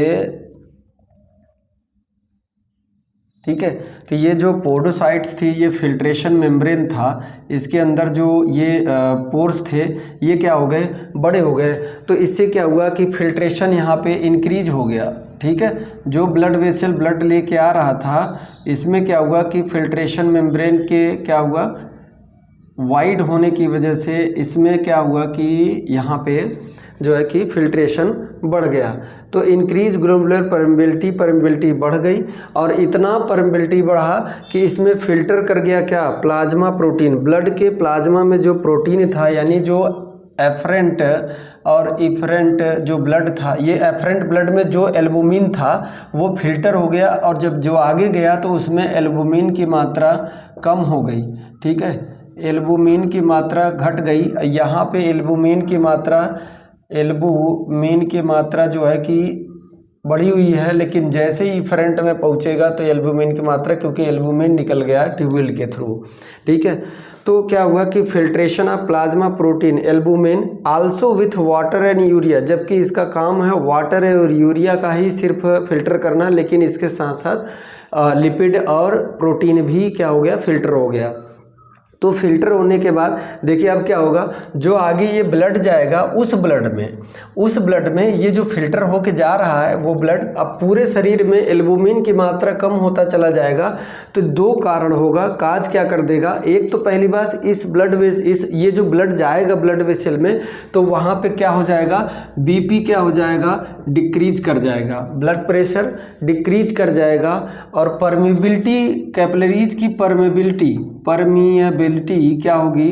ठीक है। तो ये जो पोडोसाइट्स थी, ये फिल्ट्रेशन मेम्ब्रेन था, इसके अंदर जो ये पोर्स थे ये क्या हो गए, बड़े हो गए। तो इससे क्या हुआ कि फिल्ट्रेशन यहाँ पे इंक्रीज हो गया, ठीक है। जो ब्लड वेसल ब्लड लेके आ रहा था, इसमें क्या हुआ कि फिल्ट्रेशन मेम्ब्रेन के क्या हुआ, वाइड होने की वजह से इसमें क्या हुआ कि यहाँ पे जो है कि फिल्ट्रेशन बढ़ गया। तो इंक्रीज ग्लोमेरुलर परमेबिलिटी बढ़ गई, और इतना परमेबिलिटी बढ़ा कि इसमें फिल्टर कर गया क्या, प्लाज्मा प्रोटीन। ब्लड के प्लाज्मा में जो प्रोटीन था, यानी जो एफरेंट और इफरेंट जो ब्लड था, ये एफरेंट ब्लड में जो एल्बुमिन था वो फिल्टर हो गया, और जब जो आगे गया तो उसमें एल्बुमिन की मात्रा कम हो गई, ठीक है। एल्बुमिन की मात्रा घट गई। यहाँ पे एल्बुमिन की मात्रा जो है कि बढ़ी हुई है, लेकिन जैसे ही इफरेंट में पहुँचेगा तो एल्बुमिन की मात्रा, क्योंकि एल्बुमिन निकल गया ट्यूब्यूल के थ्रू, ठीक है। तो क्या हुआ कि filtration of plasma protein albumin also with water and urea, जबकि इसका काम है वाटर और यूरिया का ही सिर्फ फिल्टर करना, लेकिन इसके साथ साथ लिपिड और प्रोटीन भी क्या हो गया, फिल्टर हो गया। तो फिल्टर होने के बाद देखिए अब क्या होगा, जो आगे ये ब्लड जाएगा उस ब्लड में ये जो फिल्टर होके जा रहा है वो ब्लड अब पूरे शरीर में एल्बुमिन की मात्रा कम होता चला जाएगा। तो दो कारण होगा, काज क्या कर देगा, एक तो पहली बात ये जो ब्लड जाएगा ब्लड वेसल में, तो वहाँ पे क्या हो जाएगा, बीपी क्या हो जाएगा, डिक्रीज कर जाएगा, ब्लड प्रेशर डिक्रीज कर जाएगा, और परमेबिलिटी, कैपिलरीज की परमेबिलिटी क्या होगी,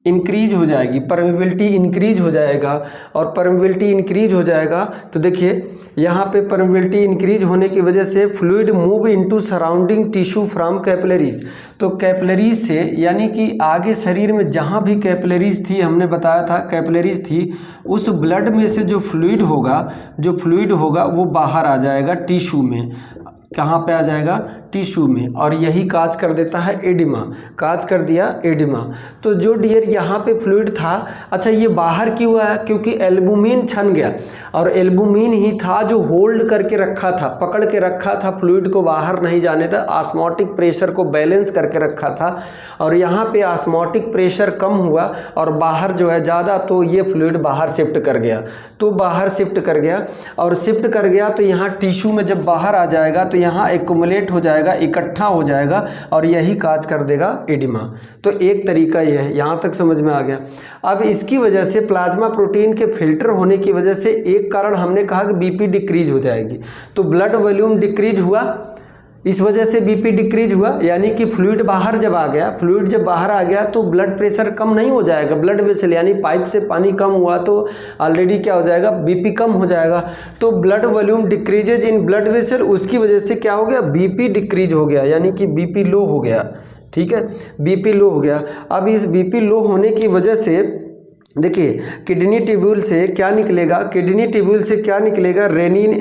इंक्रीज हो जाएगी, परमेबिलिटी इंक्रीज हो जाएगा। और परमेबिलिटी इंक्रीज हो जाएगा तो देखिए यहाँ पे परमेबिलिटी इंक्रीज होने की वजह से fluid move into surrounding tissue from capillaries. तो कैपिलरीज से, यानी कि आगे शरीर में जहाँ भी कैपिलरीज थी, हमने बताया था कैपिलरीज थी, उस ब्लड में से जो फ्लूइड होगा वो बाहर आ जाएगा टिश्यू में। कहाँ पे आ जाएगा, टिश्यू में, और यही काज कर देता है एडिमा, काज कर दिया एडिमा। तो जो डियर यहाँ पे फ्लूइड था, अच्छा ये बाहर क्यों आया, क्योंकि एल्बुमिन छन गया, और एल्बुमिन ही था जो होल्ड करके रखा था, पकड़ के रखा था, फ्लूइड को बाहर नहीं जाने था, ऑस्मोटिक प्रेशर को बैलेंस करके रखा था। और यहाँ पे ऑस्मोटिक प्रेशर कम हुआ और बाहर जो है ज़्यादा, तो ये फ्लूइड बाहर शिफ्ट कर गया, और शिफ्ट कर गया तो यहाँ टिश्यू में जब बाहर आ जाएगा तो यहाँ एक्युमुलेट हो जाएगा, इकट्ठा हो जाएगा, और यही काज कर देगा एडिमा। तो एक तरीका यह है, यहाँ तक समझ में आ गया। अब इसकी वजह से प्लाज्मा प्रोटीन के फिल्टर होने की वजह से एक कारण हमने कहा कि बीपी डिक्रीज हो जाएगी, तो ब्लड वॉल्यूम डिक्रीज हुआ, इस वजह से बीपी डिक्रीज हुआ, यानी कि फ्लूइड जब बाहर आ गया तो ब्लड प्रेशर कम नहीं हो जाएगा, ब्लड वेसल यानी पाइप से पानी कम हुआ तो ऑलरेडी क्या हो जाएगा, बीपी कम हो जाएगा। तो blood volume decreases in blood vessel, उसकी वजह से क्या हो गया, बीपी डिक्रीज हो गया, यानी कि बीपी लो हो गया, ठीक है, बीपी लो हो गया। अब इस बीपी लो होने की वजह से देखिए किडनी ट्यूब्यूल से क्या निकलेगा, रेनिन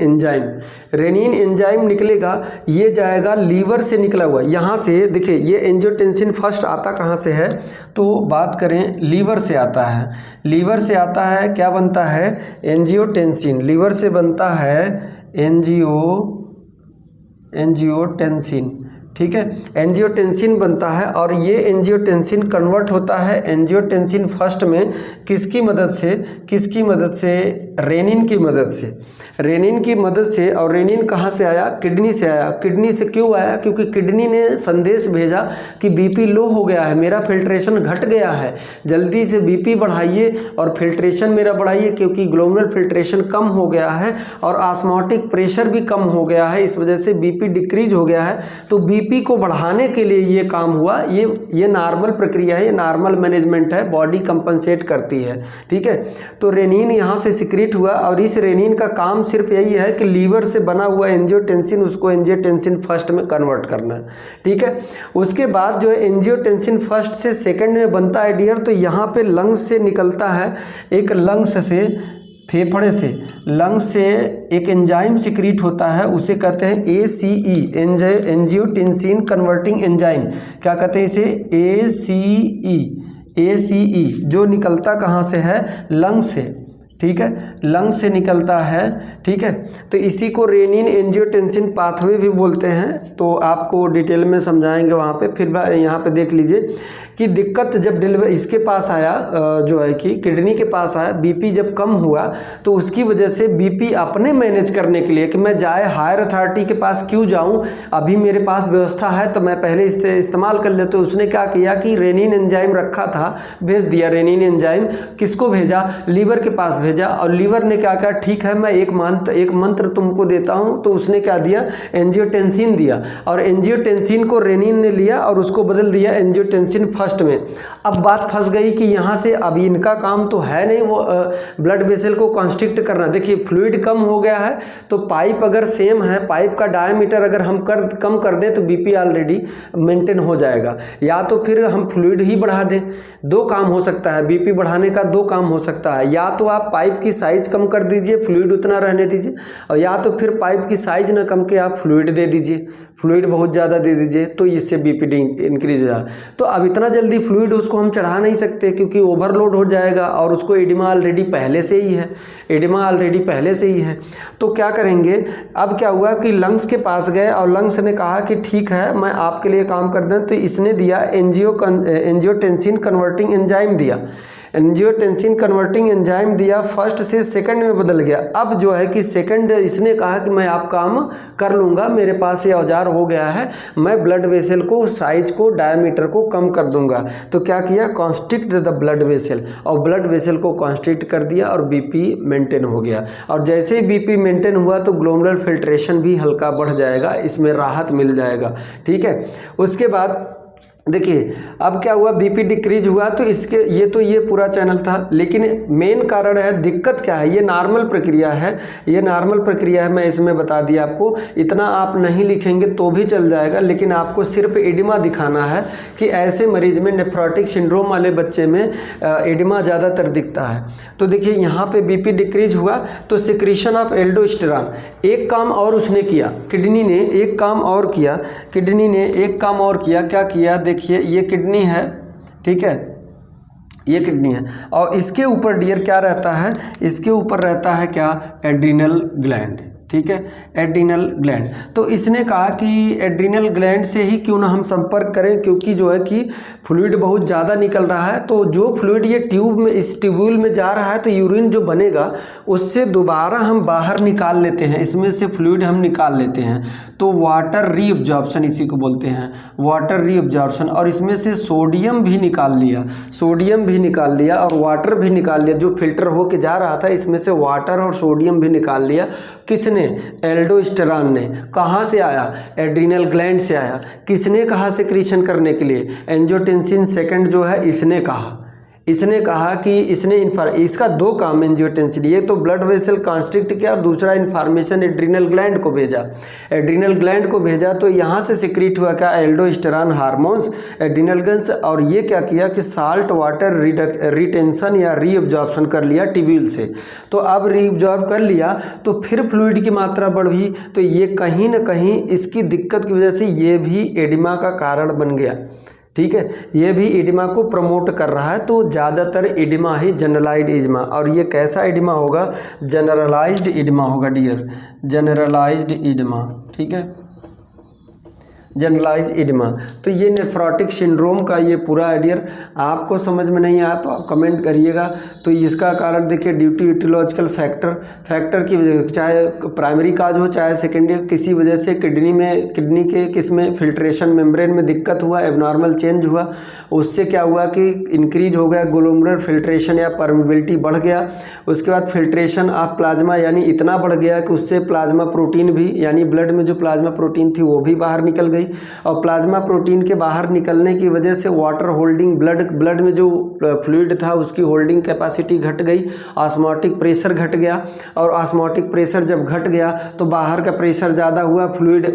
एंजाइम निकलेगा, ये जाएगा लीवर से निकला हुआ। यहाँ से देखिए ये एंजियोटेंसिन फर्स्ट आता कहाँ से है, तो बात करें लीवर से आता है, क्या बनता है, एंजियोटेंसिन, लीवर से बनता है एंजियोटेंसिन, ठीक है, एंजियोटेंसिन बनता है और ये एंजियोटेंसिन कन्वर्ट होता है एंजियोटेंसिन फर्स्ट में किसकी मदद से रेनिन की मदद से, रेनिन की मदद से। और रेनिन कहाँ से आया? किडनी से आया। किडनी से क्यों आया? क्योंकि किडनी ने संदेश भेजा कि बीपी लो हो गया है, मेरा फिल्ट्रेशन घट गया है, जल्दी से बीपी बढ़ाइए और फिल्ट्रेशन मेरा बढ़ाइए, क्योंकि ग्लोमेरुलर फिल्ट्रेशन कम हो गया है और ऑस्मोटिक प्रेशर भी कम हो गया है, इस वजह से बीपी डिक्रीज हो गया है। तो बीपी को बढ़ाने के लिए ये काम हुआ। ये नॉर्मल प्रक्रिया है, ये नॉर्मल मैनेजमेंट है, बॉडी कंपनसेट करती है। ठीक है, तो रेनिन यहाँ से सिक्रीट हुआ और इस रेनिन का काम सिर्फ यही है कि लीवर से बना हुआ एंजियोटेंसिन उसको एंजियोटेंसिन फर्स्ट में कन्वर्ट करना है। ठीक है, उसके बाद जो है एंजियोटेंसिन फर्स्ट से सेकंड में बनता है डियर, तो यहाँ पे लंग्स से निकलता है, एक लंग्स से, फेफड़े से, लंग्स से एक एंजाइम सिक्रीट होता है, उसे कहते हैं ACE, एंजियोटेंसिन कन्वर्टिंग एंजाइम। क्या कहते हैं इसे? ACE, जो निकलता कहाँ से है? लंग्स से। ठीक है, लंग्स से निकलता है। ठीक है, तो इसी को रेनिन एंजियोटेंसिन पाथवे भी बोलते हैं, तो आपको डिटेल में समझाएंगे वहाँ पे। फिर यहाँ पे देख लीजिए कि दिक्कत जब डिलीवरी इसके पास आया, जो है कि किडनी के पास आया, बीपी जब कम हुआ तो उसकी वजह से बीपी अपने मैनेज करने के लिए कि मैं जाए हायर अथॉरिटी के पास क्यों जाऊं, अभी मेरे पास व्यवस्था है तो मैं पहले इससे इस्तेमाल कर ले। तो उसने क्या किया कि रेनिन एंजाइम रखा था, भेज दिया रेनिन एंजाइम। किसको भेजा? लीवर के पास भेजा। और लीवर ने क्या कहा, ठीक है मैं एक मंत्र तुमको देता हूँ। तो उसने क्या दिया? एंजियोटेंसिन दिया, और एंजियोटेंसिन को रेनिन ने लिया और उसको बदल दिया एंजियोटेंसिन फर्स्ट में। अब बात फंस गई कि यहाँ से अब इनका काम तो है नहीं वो ब्लड वेसल को कॉन्स्ट्रिक्ट करना। देखिए फ्लूइड कम हो गया है, तो पाइप अगर सेम है, पाइप का डायमीटर अगर हम कम कर दें तो बीपी ऑलरेडी मेंटेन हो जाएगा। या तो फिर हम फ्लूइड ही बढ़ा दें, दो काम हो सकता है, बीपी बढ़ाने का दो काम हो सकता है। या तो आप पाइप की साइज कम कर दीजिए, फ्लूइड उतना रहने दीजिए, और या तो फिर पाइप की साइज ना कम के आप फ्लूइड दे दीजिए, फ्लूइड बहुत ज़्यादा दे दीजिए, तो इससे बीपी इंक्रीज हो जाए। तो अब इतना जल्दी फ्लूइड उसको हम चढ़ा नहीं सकते क्योंकि ओवरलोड हो जाएगा, और उसको एडिमा ऑलरेडी पहले से ही है, एडिमा ऑलरेडी पहले से ही है। तो क्या करेंगे? अब क्या हुआ कि लंग्स के पास गए और लंग्स ने कहा कि ठीक है मैं आपके लिए काम कर दूं। तो इसने दिया एंजियोटेंसिन कन्वर्टिंग एंजाइम दिया, एंजियोटेंसिन कन्वर्टिंग एंजाइम दिया, फर्स्ट से सेकंड में बदल गया। अब जो है कि सेकंड इसने कहा कि मैं आप काम कर लूँगा, मेरे पास ये औजार हो गया है, मैं ब्लड वेसल को, साइज को, डायमीटर को कम कर दूंगा। तो क्या किया? कॉन्स्ट्रिक्ट द ब्लड वेसल, और ब्लड वेसल को कॉन्स्ट्रिक्ट कर दिया और बीपी मेंटेन हो गया। और जैसे ही बीपी मेंटेन हुआ तो ग्लोमेरुलर फिल्ट्रेशन भी हल्का बढ़ जाएगा, इसमें राहत मिल जाएगा। ठीक है, उसके बाद देखिए अब क्या हुआ, बीपी डिक्रीज हुआ। तो इसके ये पूरा चैनल था, लेकिन मेन कारण है, दिक्कत क्या है? ये नॉर्मल प्रक्रिया है, ये नॉर्मल प्रक्रिया है, मैं इसमें बता दिया आपको। इतना आप नहीं लिखेंगे तो भी चल जाएगा, लेकिन आपको सिर्फ एडिमा दिखाना है कि ऐसे मरीज में, नेफ्रोटिक सिंड्रोम वाले बच्चे में एडिमा ज़्यादातर दिखता है। तो देखिए यहाँ पे बीपी डिक्रीज हुआ तो सिक्रीशन ऑफ एल्डोस्टेरॉन, एक काम और उसने किया, किडनी ने एक काम और किया, किडनी ने एक काम और किया। क्या किया? देखिए ये किडनी है, ठीक है, ये किडनी है, और इसके ऊपर डियर क्या रहता है? इसके ऊपर रहता है क्या? Adrenal gland. ठीक है, एड्रिनल ग्लैंड। तो इसने कहा कि एड्रिनल ग्लैंड से ही क्यों ना हम संपर्क करें, क्योंकि जो है कि फ्लूइड बहुत ज़्यादा निकल रहा है। तो जो फ्लूइड ये ट्यूब में, इस ट्यूब्यूल में जा रहा है, तो यूरिन जो बनेगा उससे दोबारा हम बाहर निकाल लेते हैं, इसमें से फ्लूइड हम निकाल लेते हैं। तो वाटर रीअब्जॉर्प्शन इसी को बोलते हैं, वाटर रीअब्जॉर्प्शन। और इसमें से सोडियम भी निकाल लिया, सोडियम भी निकाल लिया और वाटर भी निकाल लिया, जो फिल्टर होके जा रहा था इसमें से वाटर और सोडियम भी निकाल लिया। किसने? एल्डोस्टेरॉन ने। कहाँ से आया? एड्रिनल ग्लैंड से आया। किसने कहा सिक्रीशन करने के लिए? एंजियोटेंसिन सेकंड जो है इसने कहा, इसने कहा कि इसका दो काम एंजियोटेंसिन, ये तो ब्लड वेसल कॉन्स्ट्रिक्ट किया और दूसरा इन्फॉर्मेशन एड्रिनल ग्लैंड को भेजा, एड्रिनल ग्लैंड को भेजा। तो यहाँ से सिक्रीट हुआ क्या? एल्डोस्टेरॉन हार्मोन्स, एड्रिनल ग्लैंड, और ये क्या किया कि साल्ट वाटर रिटेंशन या रीअब्जॉर्प्शन कर लिया ट्यूब्यूल से। तो अब रीअब्जॉर्ब कर लिया तो फिर फ्लूइड की मात्रा बढ़ी, तो ये कहीं ना कहीं इसकी दिक्कत की वजह से ये भी एडिमा का कारण बन गया। ठीक है, ये भी एडिमा को प्रमोट कर रहा है। तो ज़्यादातर एडिमा ही जनरलाइज्ड एडिमा, और ये कैसा एडिमा होगा? जनरलाइज्ड एडिमा होगा डियर, जनरलाइज्ड एडिमा। ठीक है, जनरलाइज इडिमा। तो ये नेफ्रोटिक सिंड्रोम का ये पूरा आइडिया आपको समझ में नहीं आया तो आप कमेंट करिएगा। तो इसका कारण देखिए ड्यू टू ईटियोलॉजिकल फैक्टर की वजह, चाहे प्राइमरी काज हो चाहे सेकेंडरी, किसी वजह से किडनी के किसमें फिल्ट्रेशन मेम्ब्रेन में दिक्कत हुआ, एबनॉर्मल चेंज हुआ, उससे क्या हुआ कि इंक्रीज हो गया ग्लोमेरुलर फिल्ट्रेशन या परमेबिलिटी बढ़ गया। उसके बाद फिल्ट्रेशन ऑफ प्लाज्मा यानी इतना बढ़ गया कि उससे प्लाज्मा प्रोटीन भी यानी ब्लड में जो प्लाज्मा प्रोटीन थी वो भी बाहर निकल गई, और प्लाज्मा प्रोटीन के बाहर निकलने की वजह से वाटर होल्डिंग ब्लड में जो फ्लूइड था उसकी होल्डिंग कैपेसिटी घट गई, ऑस्मोटिक प्रेशर घट गया, और ऑस्मोटिक प्रेशर जब घट गया तो बाहर का प्रेशर ज़्यादा हुआ, फ्लूइड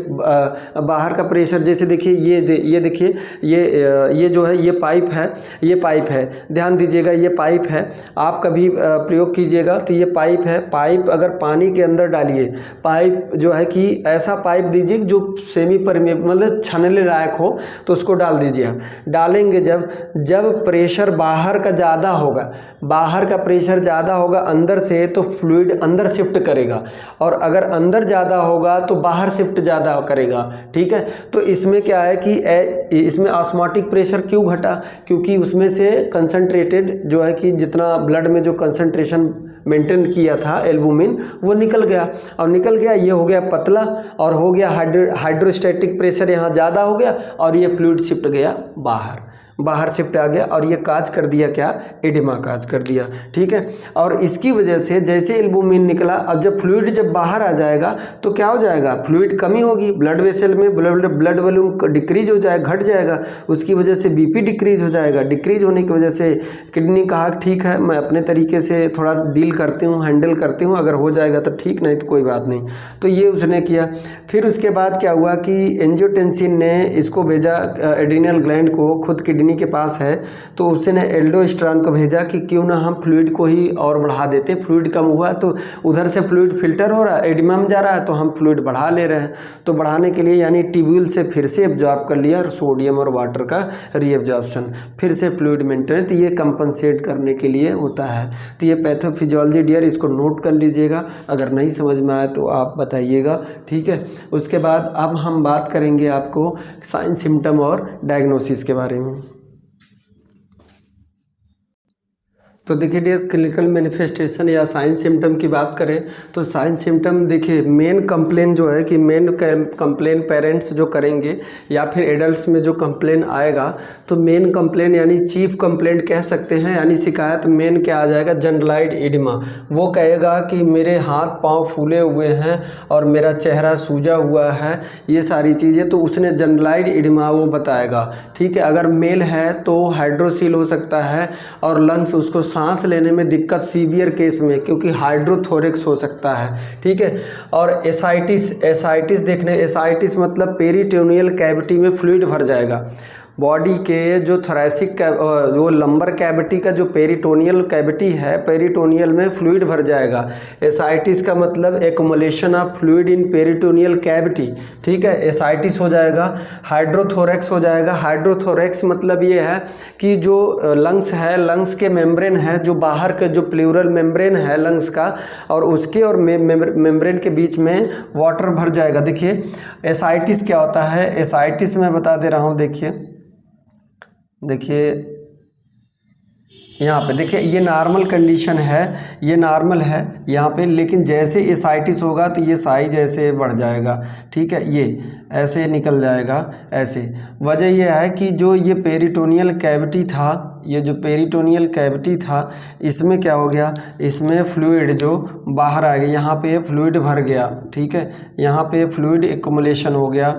बाहर का प्रेशर, जैसे देखिए ये देखिए ये जो है ये पाइप है, ध्यान दीजिएगा ये पाइप है, आप कभी प्रयोग कीजिएगा तो ये पाइप है। पाइप अगर पानी के अंदर डालिए, पाइप जो है कि ऐसा पाइप दीजिए जो सेमी परमेबल मतलब छानने लायक हो, तो उसको डाल दीजिए। आप डालेंगे जब प्रेशर बाहर का ज़्यादा होगा, बाहर का प्रेशर ज़्यादा होगा अंदर से, तो फ्लूइड अंदर शिफ्ट करेगा, और अगर अंदर ज़्यादा होगा तो बाहर शिफ्ट ज़्यादा करेगा। ठीक है, तो इसमें क्या है कि इसमें ऑस्मोटिक प्रेशर क्यों घटा, क्योंकि उसमें से कंसंट्रेटेड जो है कि जितना ब्लड में जो कंसंट्रेशन मेंटेन किया था एल्बुमिन वो निकल गया, और निकल गया ये हो गया पतला, और हो गया हाइड्रोस्टैटिक प्रेशर यहाँ ज़्यादा हो गया, और ये फ्लूइड शिफ्ट गया बाहर शिफ्ट आ गया, और ये काज कर दिया क्या, एडिमा काज कर दिया। ठीक है, और इसकी वजह से जैसे एल्बुमिन निकला, अब जब फ्लूइड जब बाहर आ जाएगा तो क्या हो जाएगा, फ्लूइड कमी होगी, ब्लड वेसल में ब्लड वॉल्यूम डिक्रीज हो जाएगा, घट जाएगा, उसकी वजह से बीपी डिक्रीज हो जाएगा। डिक्रीज होने की वजह से किडनी कहा ठीक है मैं अपने तरीके से थोड़ा डील करती हूँ, हैंडल करती हूँ, अगर हो जाएगा तो ठीक, नहीं तो कोई बात नहीं। तो ये उसने किया। फिर उसके बाद क्या हुआ कि एंजियोटेंसिन ने इसको भेजा एड्रिनल ग्लैंड को, खुद किडनी के पास है, तो उसने एल्डोस्टेरॉन को भेजा कि क्यों ना हम फ्लूइड को ही और बढ़ा देते, फ्लूइड कम हुआ तो उधर से फ्लूइड फिल्टर हो रहा है, एडिमा में जा रहा है, तो हम फ्लूइड बढ़ा ले रहे हैं। तो बढ़ाने के लिए यानी ट्यूब्यूल से फिर से एब्जॉर्ब कर लिया, सोडियम और वाटर का रीएब्जॉर्प्शन, फिर से फ्लूइड मेंटेन, तो ये कंपनसेट करने के लिए होता है। तो ये पैथोफिजियोलॉजी डियर, इसको नोट कर लीजिएगा, अगर नहीं समझ में आए तो आप बताइएगा। ठीक है, उसके बाद अब हम बात करेंगे आपको साइन सिम्टम और डायग्नोसिस के बारे में। तो देखिए डियर, क्लिनिकल मैनिफेस्टेशन या साइन सिम्टम की बात करें तो साइन सिम्टम देखिए मेन कंप्लेन जो है कि मेन कंप्लेन पेरेंट्स जो करेंगे या फिर एडल्ट्स में जो कंप्लेन आएगा, तो मेन कंप्लेन यानी चीफ कंप्लेंट कह सकते हैं, यानी शिकायत मेन क्या आ जाएगा, जनरलाइज इडिमा। वो कहेगा कि मेरे हाथ पांव फूले हुए हैं और मेरा चेहरा सूजा हुआ है, ये सारी चीज़ें, तो उसने जनरलाइज इडिमा वो बताएगा। ठीक है, अगर मेल है तो हाइड्रोसील हो सकता है, और लंग्स उसको सांस लेने में दिक्कत सीवियर केस में, क्योंकि हाइड्रोथोरिक्स हो सकता है। ठीक है, और एसाइटिस देखने, एसाइटिस मतलब पेरिटोनियल कैविटी में फ्लूइड भर जाएगा। बॉडी के जो थोरैसिक जो लंबर कैविटी का जो पेरिटोनियल कैविटी है, पेरिटोनियल में फ्लूइड भर जाएगा। एसाइटिस का मतलब accumulation of fluid in peritoneal cavity. ठीक है, एसाइटिस हो जाएगा। हाइड्रोथोरैक्स हो जाएगा। हाइड्रोथोरैक्स मतलब ये है कि जो लंग्स है, लंग्स के मेम्ब्रेन है, जो बाहर के जो प्लूरल मेम्ब्रेन है लंग्स का, और उसके और मेम्ब्रेन के बीच में वाटर भर जाएगा। देखिए एसाइटिस क्या होता है, एसाइटिस मैं बता दे रहा हूँ। देखिए यहाँ पे देखिए ये नॉर्मल कंडीशन है, ये नॉर्मल है यहाँ पे, लेकिन जैसे एसाइटिस होगा तो ये साइज ऐसे बढ़ जाएगा। ठीक है, ये ऐसे निकल जाएगा ऐसे। वजह यह है कि जो ये पेरिटोनियल कैविटी था, ये जो पेरिटोनियल कैविटी था, इसमें क्या हो गया, इसमें फ्लूइड जो बाहर आ गया, यहाँ पे फ्लूइड भर गया। ठीक है, यहाँ पे फ्लूइड एक्युमुलेशन हो गया,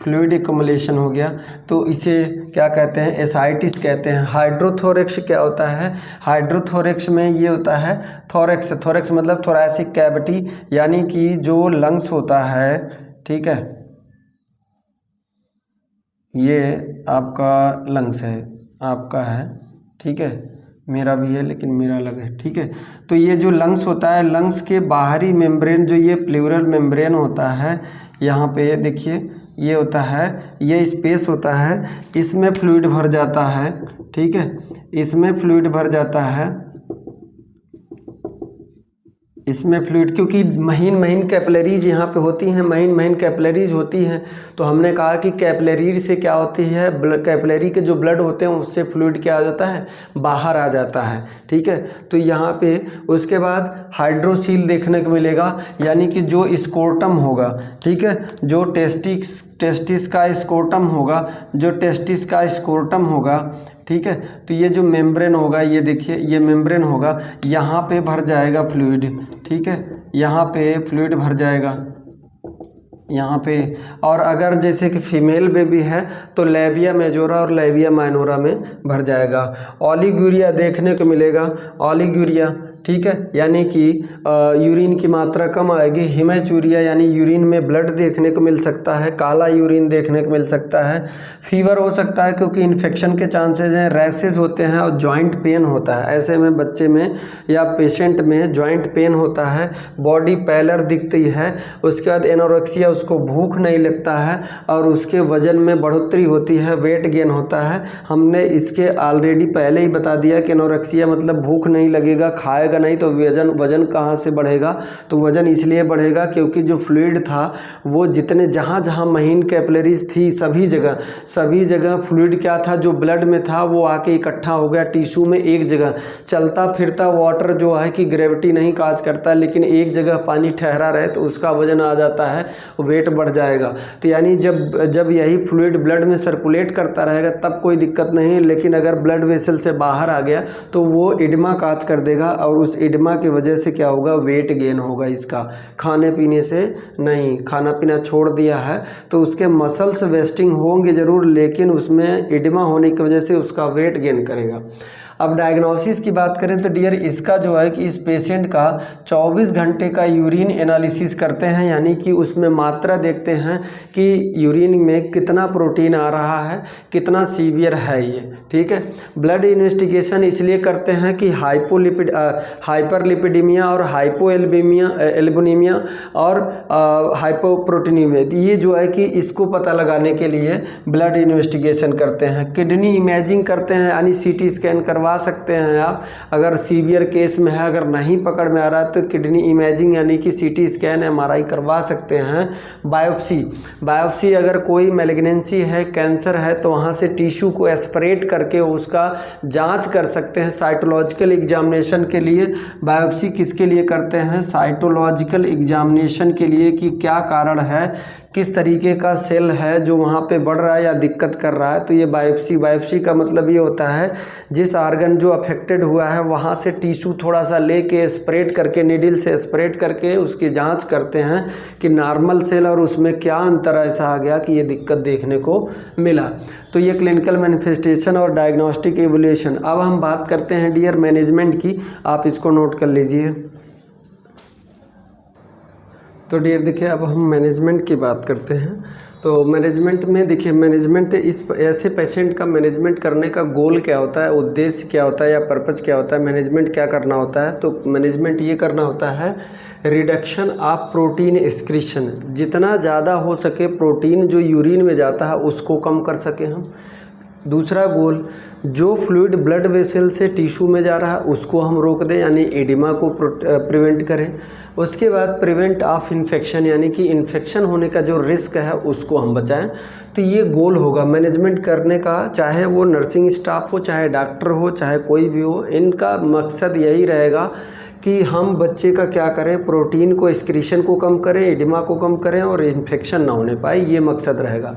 फ्लूइड एक्युमुलेशन हो गया, तो इसे क्या कहते हैं, एसाइटिस कहते हैं। हाइड्रोथोरैक्स क्या होता है, हाइड्रोथोरैक्स में ये होता है थोरैक्स मतलब थोरैसिक कैविटी, यानी कि जो लंग्स होता है। ठीक है, ये आपका लंग्स है, आपका है। ठीक है, मेरा भी है लेकिन मेरा अलग है। ठीक है, तो ये जो लंग्स होता है, लंग्स के बाहरी मेम्ब्रेन जो ये प्लूरल मेम्ब्रेन होता है, यहाँ पे देखिए ये होता है, ये स्पेस होता है, इसमें फ्लूइड भर जाता है। ठीक है, इसमें फ्लूइड भर जाता है, इसमें फ्लूइड, क्योंकि महीन महीन कैपिलरीज यहाँ पे होती हैं, महीन महीन कैपिलरीज होती हैं, तो हमने कहा कि कैपिलरी से क्या होती है, कैपिलरी के जो ब्लड होते हैं उससे फ्लूइड क्या आ जाता है, बाहर आ जाता है। ठीक है, तो यहाँ पे उसके बाद हाइड्रोसील देखने को मिलेगा, यानी कि जो स्कोर्टम होगा, ठीक है, जो टेस्टिस का स्कोर्टम होगा, जो टेस्टिस का स्कोर्टम होगा, ठीक है, तो ये जो मेम्ब्रेन होगा, ये देखिए ये मेम्ब्रेन होगा, यहाँ पे भर जाएगा फ्लूइड। ठीक है, यहाँ पे फ्लूइड भर जाएगा यहाँ पे। और अगर जैसे कि फीमेल बेबी है तो लेबिया मेजोरा और लेबिया माइनोरा में भर जाएगा। ओलिगुरिया देखने को मिलेगा, ओलिगुरिया, ठीक है, यानी कि यूरिन की मात्रा कम आएगी। हिमेचूरिया यानी यूरिन में ब्लड देखने को मिल सकता है, काला यूरिन देखने को मिल सकता है। फीवर हो सकता है क्योंकि इन्फेक्शन के चांसेस हैं, रैसेस होते हैं और जॉइंट पेन होता है। ऐसे में बच्चे में या पेशेंट में जॉइंट पेन होता है, बॉडी पैलर दिखती है। उसके बाद एनोरेक्सिया, उसको भूख नहीं लगता है और उसके वजन में बढ़ोतरी होती है, वेट गेन होता है। हमने इसके ऑलरेडी पहले ही बता दिया कि एनोरेक्सिया मतलब भूख नहीं लगेगा, खाएगा नहीं तो वजन कहाँ से बढ़ेगा, तो वजन इसलिए बढ़ेगा क्योंकि जो फ्लूइड था वो जितने जहाँ जहाँ महीन कैपिलरीज थी सभी जगह फ्लूइड क्या था, जो ब्लड में था वो आके इकट्ठा हो गया टिश्यू में एक जगह। चलता फिरता वाटर जो है कि ग्रेविटी नहीं काज करता, लेकिन एक जगह पानी ठहरा रहे तो उसका वजन आ जाता है, वेट बढ़ जाएगा। तो यानी जब यही फ्लूइड ब्लड में सर्कुलेट करता रहेगा तब कोई दिक्कत नहीं, लेकिन अगर ब्लड वेसल से बाहर आ गया तो वो इडमा काज कर देगा और उस इडमा की वजह से क्या होगा, वेट गेन होगा। इसका खाने पीने से नहीं, खाना पीना छोड़ दिया है तो उसके मसल्स वेस्टिंग होंगे ज़रूर, लेकिन उसमें इडमा होने की वजह से उसका वेट गेन करेगा। अब डायग्नोसिस की बात करें तो डियर इसका जो है कि इस पेशेंट का 24 घंटे का यूरिन एनालिसिस करते हैं, यानी कि उसमें मात्रा देखते हैं कि यूरिन में कितना प्रोटीन आ रहा है, कितना सीवियर है ये। ठीक है, ब्लड इन्वेस्टिगेशन इसलिए करते हैं कि हाइपरलिपिडीमिया और एल्बुनीमिया और हाइपोप्रोटीनीमिया, ये जो है कि इसको पता लगाने के लिए ब्लड इन्वेस्टिगेशन करते हैं। किडनी इमेजिंग करते हैं, यानी सीटी स्कैन करवा सकते हैं आप, अगर सीवियर केस में है, अगर नहीं पकड़ में आ रहा है तो किडनी इमेजिंग यानी कि सीटी स्कैन एमआरआई करवा सकते हैं। बायोप्सी अगर कोई मैलिग्नेंसी है, कैंसर है, तो वहाँ से टिश्यू को एस्पिरेट करके उसका जांच कर सकते हैं। साइटोलॉजिकल एग्जामिनेशन के लिए बायोप्सी किसके लिए करते हैं, साइटोलॉजिकल एग्जामिनेशन के लिए कि क्या कारण है, किस तरीके का सेल है जो वहाँ पे बढ़ रहा है या दिक्कत कर रहा है। तो ये बायोप्सी का मतलब ये होता है जिस आर्गन जो अफेक्टेड हुआ है वहाँ से टिश्यू थोड़ा सा लेके स्प्रेड करके, नीडल से स्प्रेड करके उसकी जांच करते हैं कि नॉर्मल सेल और उसमें क्या अंतर ऐसा आ गया कि ये दिक्कत देखने को मिला। तो ये क्लिनिकल मैनिफेस्टेशन और डायग्नोस्टिक एवोल्यूशन। अब हम बात करते हैं डियर मैनेजमेंट की, आप इसको नोट कर लीजिए। तो डियर देखिए अब हम मैनेजमेंट की बात करते हैं। तो मैनेजमेंट में देखिए, मैनेजमेंट इस ऐसे पेशेंट का मैनेजमेंट करने का गोल क्या होता है, उद्देश्य क्या होता है या पर्पज़ क्या होता है, मैनेजमेंट क्या करना होता है। तो मैनेजमेंट ये करना होता है रिडक्शन ऑफ प्रोटीन एक्सक्रीशन, जितना ज़्यादा हो सके प्रोटीन जो यूरिन में जाता है उसको कम कर सके हम। दूसरा गोल, जो फ्लूइड ब्लड वेसल से टिश्यू में जा रहा है उसको हम रोक दें, यानी एडिमा को प्रिवेंट करें। उसके बाद प्रिवेंट ऑफ इन्फेक्शन, यानी कि इन्फेक्शन होने का जो रिस्क है उसको हम बचाएं। तो ये गोल होगा मैनेजमेंट करने का, चाहे वो नर्सिंग स्टाफ हो, चाहे डॉक्टर हो, चाहे कोई भी हो, इनका मकसद यही रहेगा कि हम बच्चे का क्या करें, प्रोटीन को एक्सक्रीशन को कम करें, एडिमा को कम करें और इन्फेक्शन ना होने पाए, ये मकसद रहेगा।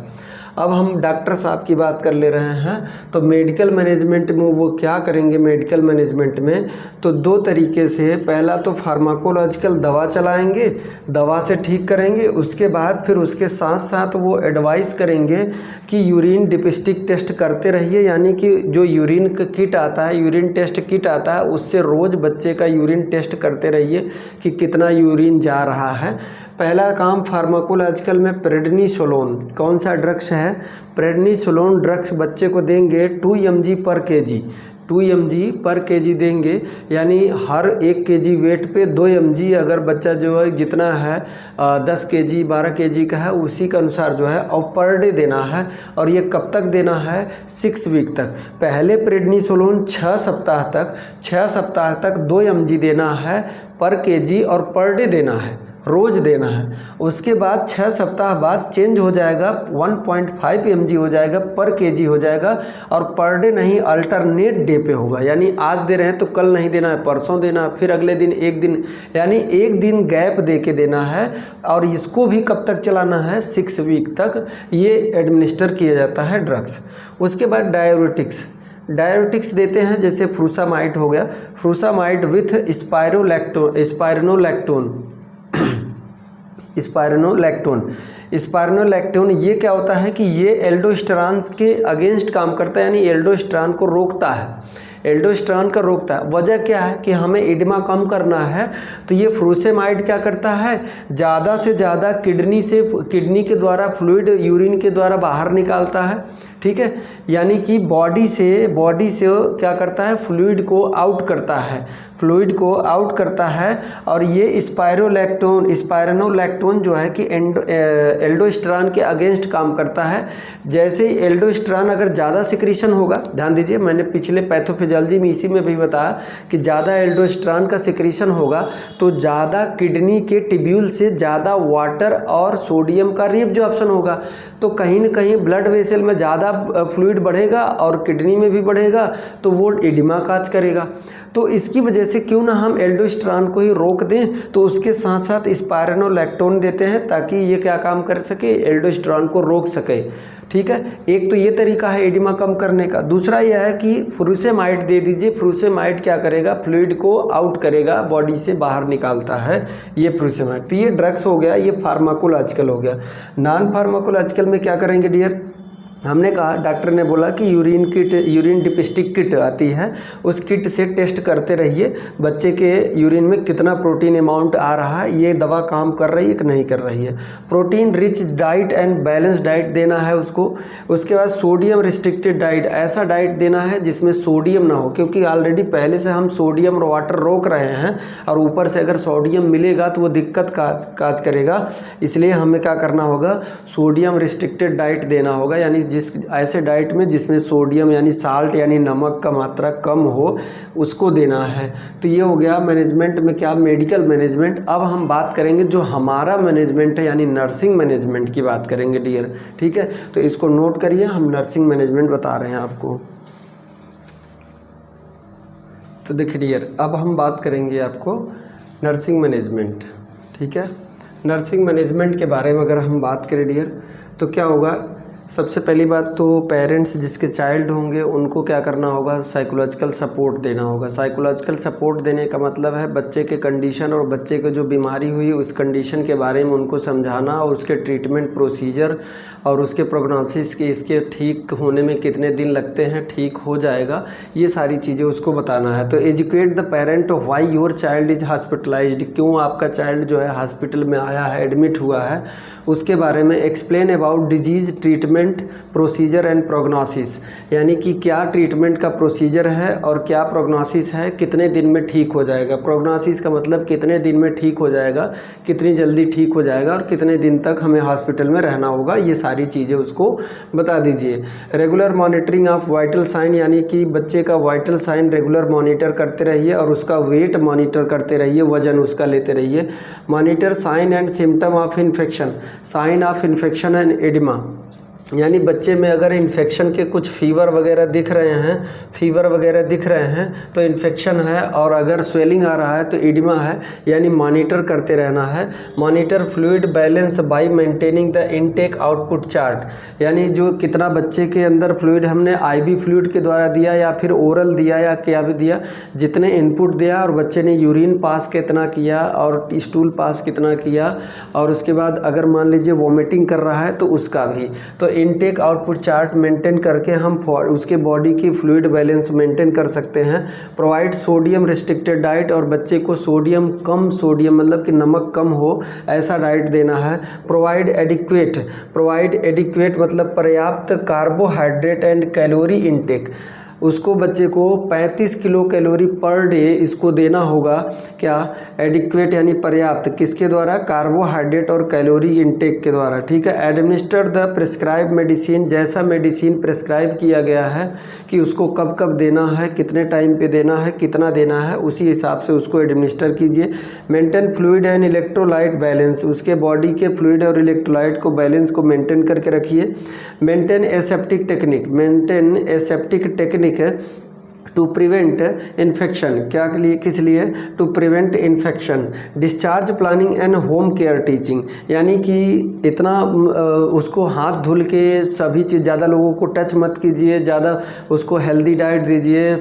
अब हम डॉक्टर साहब की बात कर ले रहे हैं। तो मेडिकल मैनेजमेंट में वो क्या करेंगे, मेडिकल मैनेजमेंट में तो दो तरीके से, पहला तो फार्माकोलॉजिकल दवा चलाएंगे, दवा से ठीक करेंगे। उसके बाद फिर उसके साथ साथ वो एडवाइस करेंगे कि यूरिन डिपिस्टिक टेस्ट करते रहिए, यानी कि जो यूरिन का किट आता है, यूरिन टेस्ट किट आता है, उससे रोज़ बच्चे का यूरिन टेस्ट करते रहिए कि कितना यूरिन जा रहा है। पहला काम फार्माकोलॉजिकल में प्रेडनिसोलोन, कौन सा ड्रग्स है, प्रेडनिसोलोन ड्रग्स बच्चे को देंगे 2 mg पर kg, 2 mg पर kg देंगे, यानी हर 1 kg वेट पे 2 mg अगर बच्चा जो है जितना है 10 kg 12 kg का है उसी के अनुसार जो है और पर डे देना है। और ये कब तक देना है? 6 वीक तक। पहले प्रेडनिसोलोन 6 सप्ताह तक 2 mg देना है पर kg और पर डे देना है, रोज़ देना है। उसके बाद 6 सप्ताह बाद चेंज हो जाएगा, 1.5 mg हो जाएगा पर kg हो जाएगा और पर डे नहीं अल्टरनेट डे पे होगा, यानी आज दे रहे हैं तो कल नहीं देना है, परसों देना है, फिर अगले दिन एक दिन, यानी एक दिन गैप दे के देना है। और इसको भी कब तक चलाना है? 6 वीक तक ये एडमिनिस्टर किया जाता है ड्रग्स। उसके बाद डायरेटिक्स देते हैं, जैसे फ्रूसामाइड हो गया, फ्रूसामाइड विथ स्पाइरोनोलैक्टोन ये क्या होता है कि ये एल्डोस्टेरॉन के अगेंस्ट काम करता है, यानी एल्डोस्टेरॉन को रोकता है, एल्डोस्टेरॉन का रोकता है। वजह क्या है कि हमें एडिमा कम करना है, तो ये फ्रूसेमाइड क्या करता है? ज़्यादा से ज़्यादा किडनी के द्वारा फ्लूइड यूरिन के द्वारा बाहर निकालता है, ठीक है, यानी कि बॉडी से क्या करता है? फ्लूइड को आउट करता है। और ये स्पाइरोनोलैक्टोन जो है कि एल्डोस्टेरॉन के अगेंस्ट काम करता है। जैसे ही एल्डोस्टेरॉन अगर ज़्यादा सिक्रीशन होगा, ध्यान दीजिए मैंने पिछले पैथोफिजियोलॉजी में इसी में भी बताया कि ज़्यादा एल्डोस्टेरॉन का सिक्रीशन होगा तो ज़्यादा किडनी के टिब्यूल से ज़्यादा वाटर और सोडियम का रीअब्जॉर्प्शन होगा, तो कहीं न कहीं ब्लड वेसल में ज़्यादा फ्लूइड बढ़ेगा और किडनी में भी बढ़ेगा, तो वो एडिमा काज करेगा। तो इसकी वजह से क्यों ना हम एल्डोस्टेरॉन को ही रोक दें, तो उसके साथ साथ स्पाइरोनोलैक्टोन देते हैं ताकि ये क्या काम कर सके? एल्डोस्टेरॉन को रोक सके, ठीक है। एक तो ये तरीका है एडिमा कम करने का। दूसरा यह है कि फ्रूसेमाइड दे दीजिए। फ्रूसेमाइड क्या करेगा? फ्लूइड को आउट करेगा, बॉडी से बाहर निकालता है ये फ्रूसेमाइड। तो ये ड्रग्स हो गया, ये फार्माकोलॉजिकल हो गया। नॉन फार्माकोलॉजिकल में क्या करेंगे डियर? हमने कहा, डॉक्टर ने बोला कि यूरिन डिपिस्टिक किट आती है, उस किट से टेस्ट करते रहिए बच्चे के यूरिन में कितना प्रोटीन अमाउंट आ रहा है, ये दवा काम कर रही है कि नहीं कर रही है। Protein rich diet and balance diet देना है उसको। उसके बाद सोडियम रिस्ट्रिक्टेड डाइट, ऐसा डाइट देना है जिसमें सोडियम ना हो, क्योंकि ऑलरेडी पहले से हम सोडियम और वाटर रोक रहे हैं और ऊपर से अगर सोडियम मिलेगा तो वो दिक्कत काज करेगा। इसलिए हमें क्या करना होगा? सोडियम रिस्ट्रिक्टेड डाइट देना होगा, यानी ऐसे डाइट में जिसमें सोडियम यानी साल्ट यानी नमक का मात्रा कम हो उसको देना है। तो ये हो गया मैनेजमेंट में क्या? Medical management. अब हम बात करेंगे जो हमारा मैनेजमेंट है, यानी नर्सिंग मैनेजमेंट की बात करेंगे डियर, ठीक है। तो इसको नोट करिए, हम नर्सिंग मैनेजमेंट बता रहे हैं आपको। तो देखिए डियर, अब हम बात करेंगे आपको नर्सिंग मैनेजमेंट, ठीक है। नर्सिंग मैनेजमेंट के बारे में अगर हम बात करें डियर, तो क्या होगा? सबसे पहली बात तो पेरेंट्स जिसके चाइल्ड होंगे उनको क्या करना होगा? साइकोलॉजिकल सपोर्ट देना होगा। साइकोलॉजिकल सपोर्ट देने का मतलब है बच्चे के कंडीशन और बच्चे को जो बीमारी हुई उस कंडीशन के बारे में उनको समझाना और उसके ट्रीटमेंट प्रोसीजर और उसके प्रोग्नोसिस की, इसके ठीक होने में कितने दिन लगते हैं, ठीक हो जाएगा, ये सारी चीज़ें उसको बताना है। तो educate the parent of why your child is hospitalised, क्यों आपका चाइल्ड जो है हॉस्पिटल में आया है, एडमिट हुआ है, उसके बारे में। Explain about disease treatment procedure and prognosis, यानी कि क्या ट्रीटमेंट का प्रोसीजर है और क्या प्रोग्नोसिस है, कितने दिन में ठीक हो जाएगा। प्रोग्नोसिस का मतलब कितने दिन में ठीक हो जाएगा, कितनी जल्दी ठीक हो जाएगा और कितने दिन तक हमें हॉस्पिटल में रहना होगा, ये सारी चीज़ें उसको बता दीजिए। Regular monitoring of vital sign, यानी कि बच्चे का वाइटल साइन रेगुलर मॉनिटर करते रहिए और उसका वेट मॉनिटर करते रहिए, वजन उसका लेते रहिए। Monitor sign and symptom of infection, sign of infection and oedema, यानी बच्चे में अगर इन्फेक्शन के कुछ फीवर वगैरह दिख रहे हैं तो इन्फेक्शन है, और अगर स्वेलिंग आ रहा है तो एडिमा है, यानी मॉनिटर करते रहना है। Monitor fluid balance bye maintaining the intake output chart, यानी जो कितना बच्चे के अंदर फ्लूइड हमने आईवी फ्लूइड के द्वारा दिया या फिर ओरल दिया या क्या भी दिया, जितने इनपुट दिया और बच्चे ने यूरिन पास कितना किया और स्टूल पास कितना किया, और उसके बाद अगर मान लीजिए वॉमिटिंग कर रहा है तो उसका भी। तो इनटेक आउटपुट चार्ट मेंटेन करके हम उसके बॉडी की फ्लूइड बैलेंस मेंटेन कर सकते हैं। प्रोवाइड सोडियम रिस्ट्रिक्टेड डाइट, और बच्चे को सोडियम मतलब कि नमक कम हो ऐसा डाइट देना है। प्रोवाइड एडिक्वेट मतलब पर्याप्त कार्बोहाइड्रेट एंड कैलोरी इनटेक, उसको बच्चे को 35 किलो कैलोरी पर डे इसको देना होगा। क्या? एडिक्वेट यानी पर्याप्त, किसके द्वारा? कार्बोहाइड्रेट और कैलोरी इंटेक के द्वारा। ठीक है। एडमिनिस्टर द प्रिस्क्राइब मेडिसिन, जैसा मेडिसिन प्रिस्क्राइब किया गया है कि उसको कब कब देना है, कितने टाइम पे देना है, कितना देना है, उसी हिसाब से उसको एडमिनिस्टर कीजिए। Maintain fluid and electrolyte balance, उसके बॉडी के फ्लूइड और इलेक्ट्रोलाइट को बैलेंस को मेंटेन करके रखिए। Maintain aseptic technique, maintain aseptic technique है टू प्रिवेंट इन्फेक्शन, क्या के लिए, किस लिए? To prevent infection. Discharge planning and home care teaching, यानी कि इतना उसको हाथ धुल के सभी चीज़, ज़्यादा लोगों को टच मत कीजिए, ज़्यादा उसको हेल्दी डाइट दीजिए,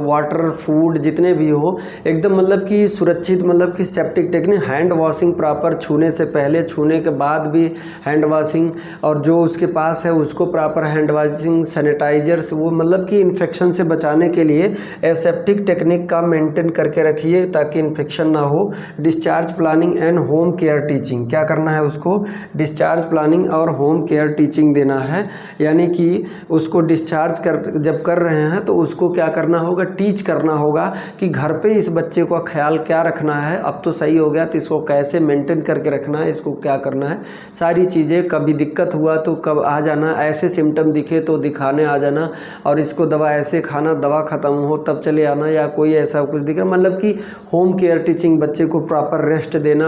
वाटर फूड जितने भी हो एकदम मतलब कि सुरक्षित, मतलब कि septic technique, hand washing proper, छूने से पहले, छूने के बाद भी हैंड वॉशिंग, और जो उसके पास है उसको प्रॉपर हैंड वॉशिंग, सैनिटाइजर्स, वो मतलब कि इन्फेक्शन से बचाने के लिए एसेप्टिक टेक्निक का मेंटेन करके रखिए ताकि इन्फेक्शन ना हो। Discharge planning and home care teaching, क्या करना है उसको? डिस्चार्ज प्लानिंग और होम केयर टीचिंग देना है, यानी कि उसको डिस्चार्ज जब कर रहे हैं तो उसको क्या करना होगा? टीच करना होगा कि घर पे इस बच्चे का ख्याल क्या रखना है, अब तो सही हो गया तो इसको कैसे मेंटेन करके रखना है, इसको क्या करना है, सारी चीज़ें। कभी दिक्कत हुआ तो कब आ जाना, ऐसे सिम्टम दिखे तो दिखाने आ जाना, और इसको दवा ऐसे खाना, दवा खत्म हो तब चले आना, या कोई ऐसा कुछ दिखे, मतलब कि होम केयर टीचिंग, बच्चे को प्रॉपर रेस्ट देना,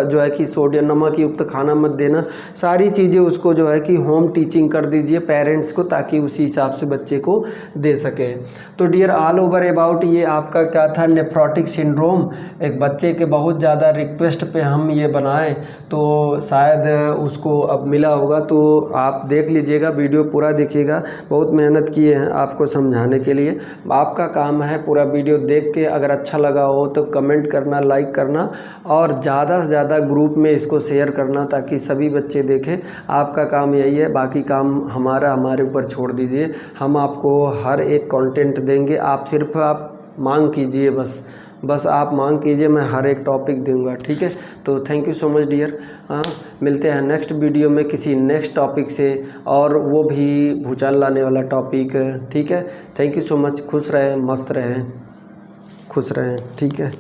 जो है कि सोडियम नमक युक्त खाना मत देना, सारी चीज़ें उसको जो है कि होम टीचिंग कर दीजिए पेरेंट्स को, ताकि उसी हिसाब से बच्चे को दे सके। तो डियर ऑल ओवर अबाउट, ये आपका क्या था? Nephrotic syndrome. एक बच्चे के बहुत ज़्यादा रिक्वेस्ट पे हम ये बनाए, तो शायद उसको अब मिला होगा, तो आप देख लीजिएगा, वीडियो पूरा देखिएगा। बहुत मेहनत किए हैं आपको समझाने के लिए। आपका काम है पूरा वीडियो देख के, अगर अच्छा लगा हो तो कमेंट करना, लाइक करना, और ज़्यादा से ज़्यादा ग्रुप में इसको शेयर करना ताकि सभी बच्चे देखें। आपका काम यही है, बाकी काम हमारे ऊपर छोड़ दीजिए। हम आपको हर एक कंटेंट देंगे, आप सिर्फ आप मांग कीजिए, बस आप मांग कीजिए, मैं हर एक टॉपिक दूंगा। ठीक है। तो thank you so much dear. मिलते हैं नेक्स्ट वीडियो में किसी नेक्स्ट टॉपिक से, और वो भी भूचाल लाने वाला टॉपिक। ठीक है। Thank you so much. खुश रहें, मस्त रहें, खुश रहें। ठीक है।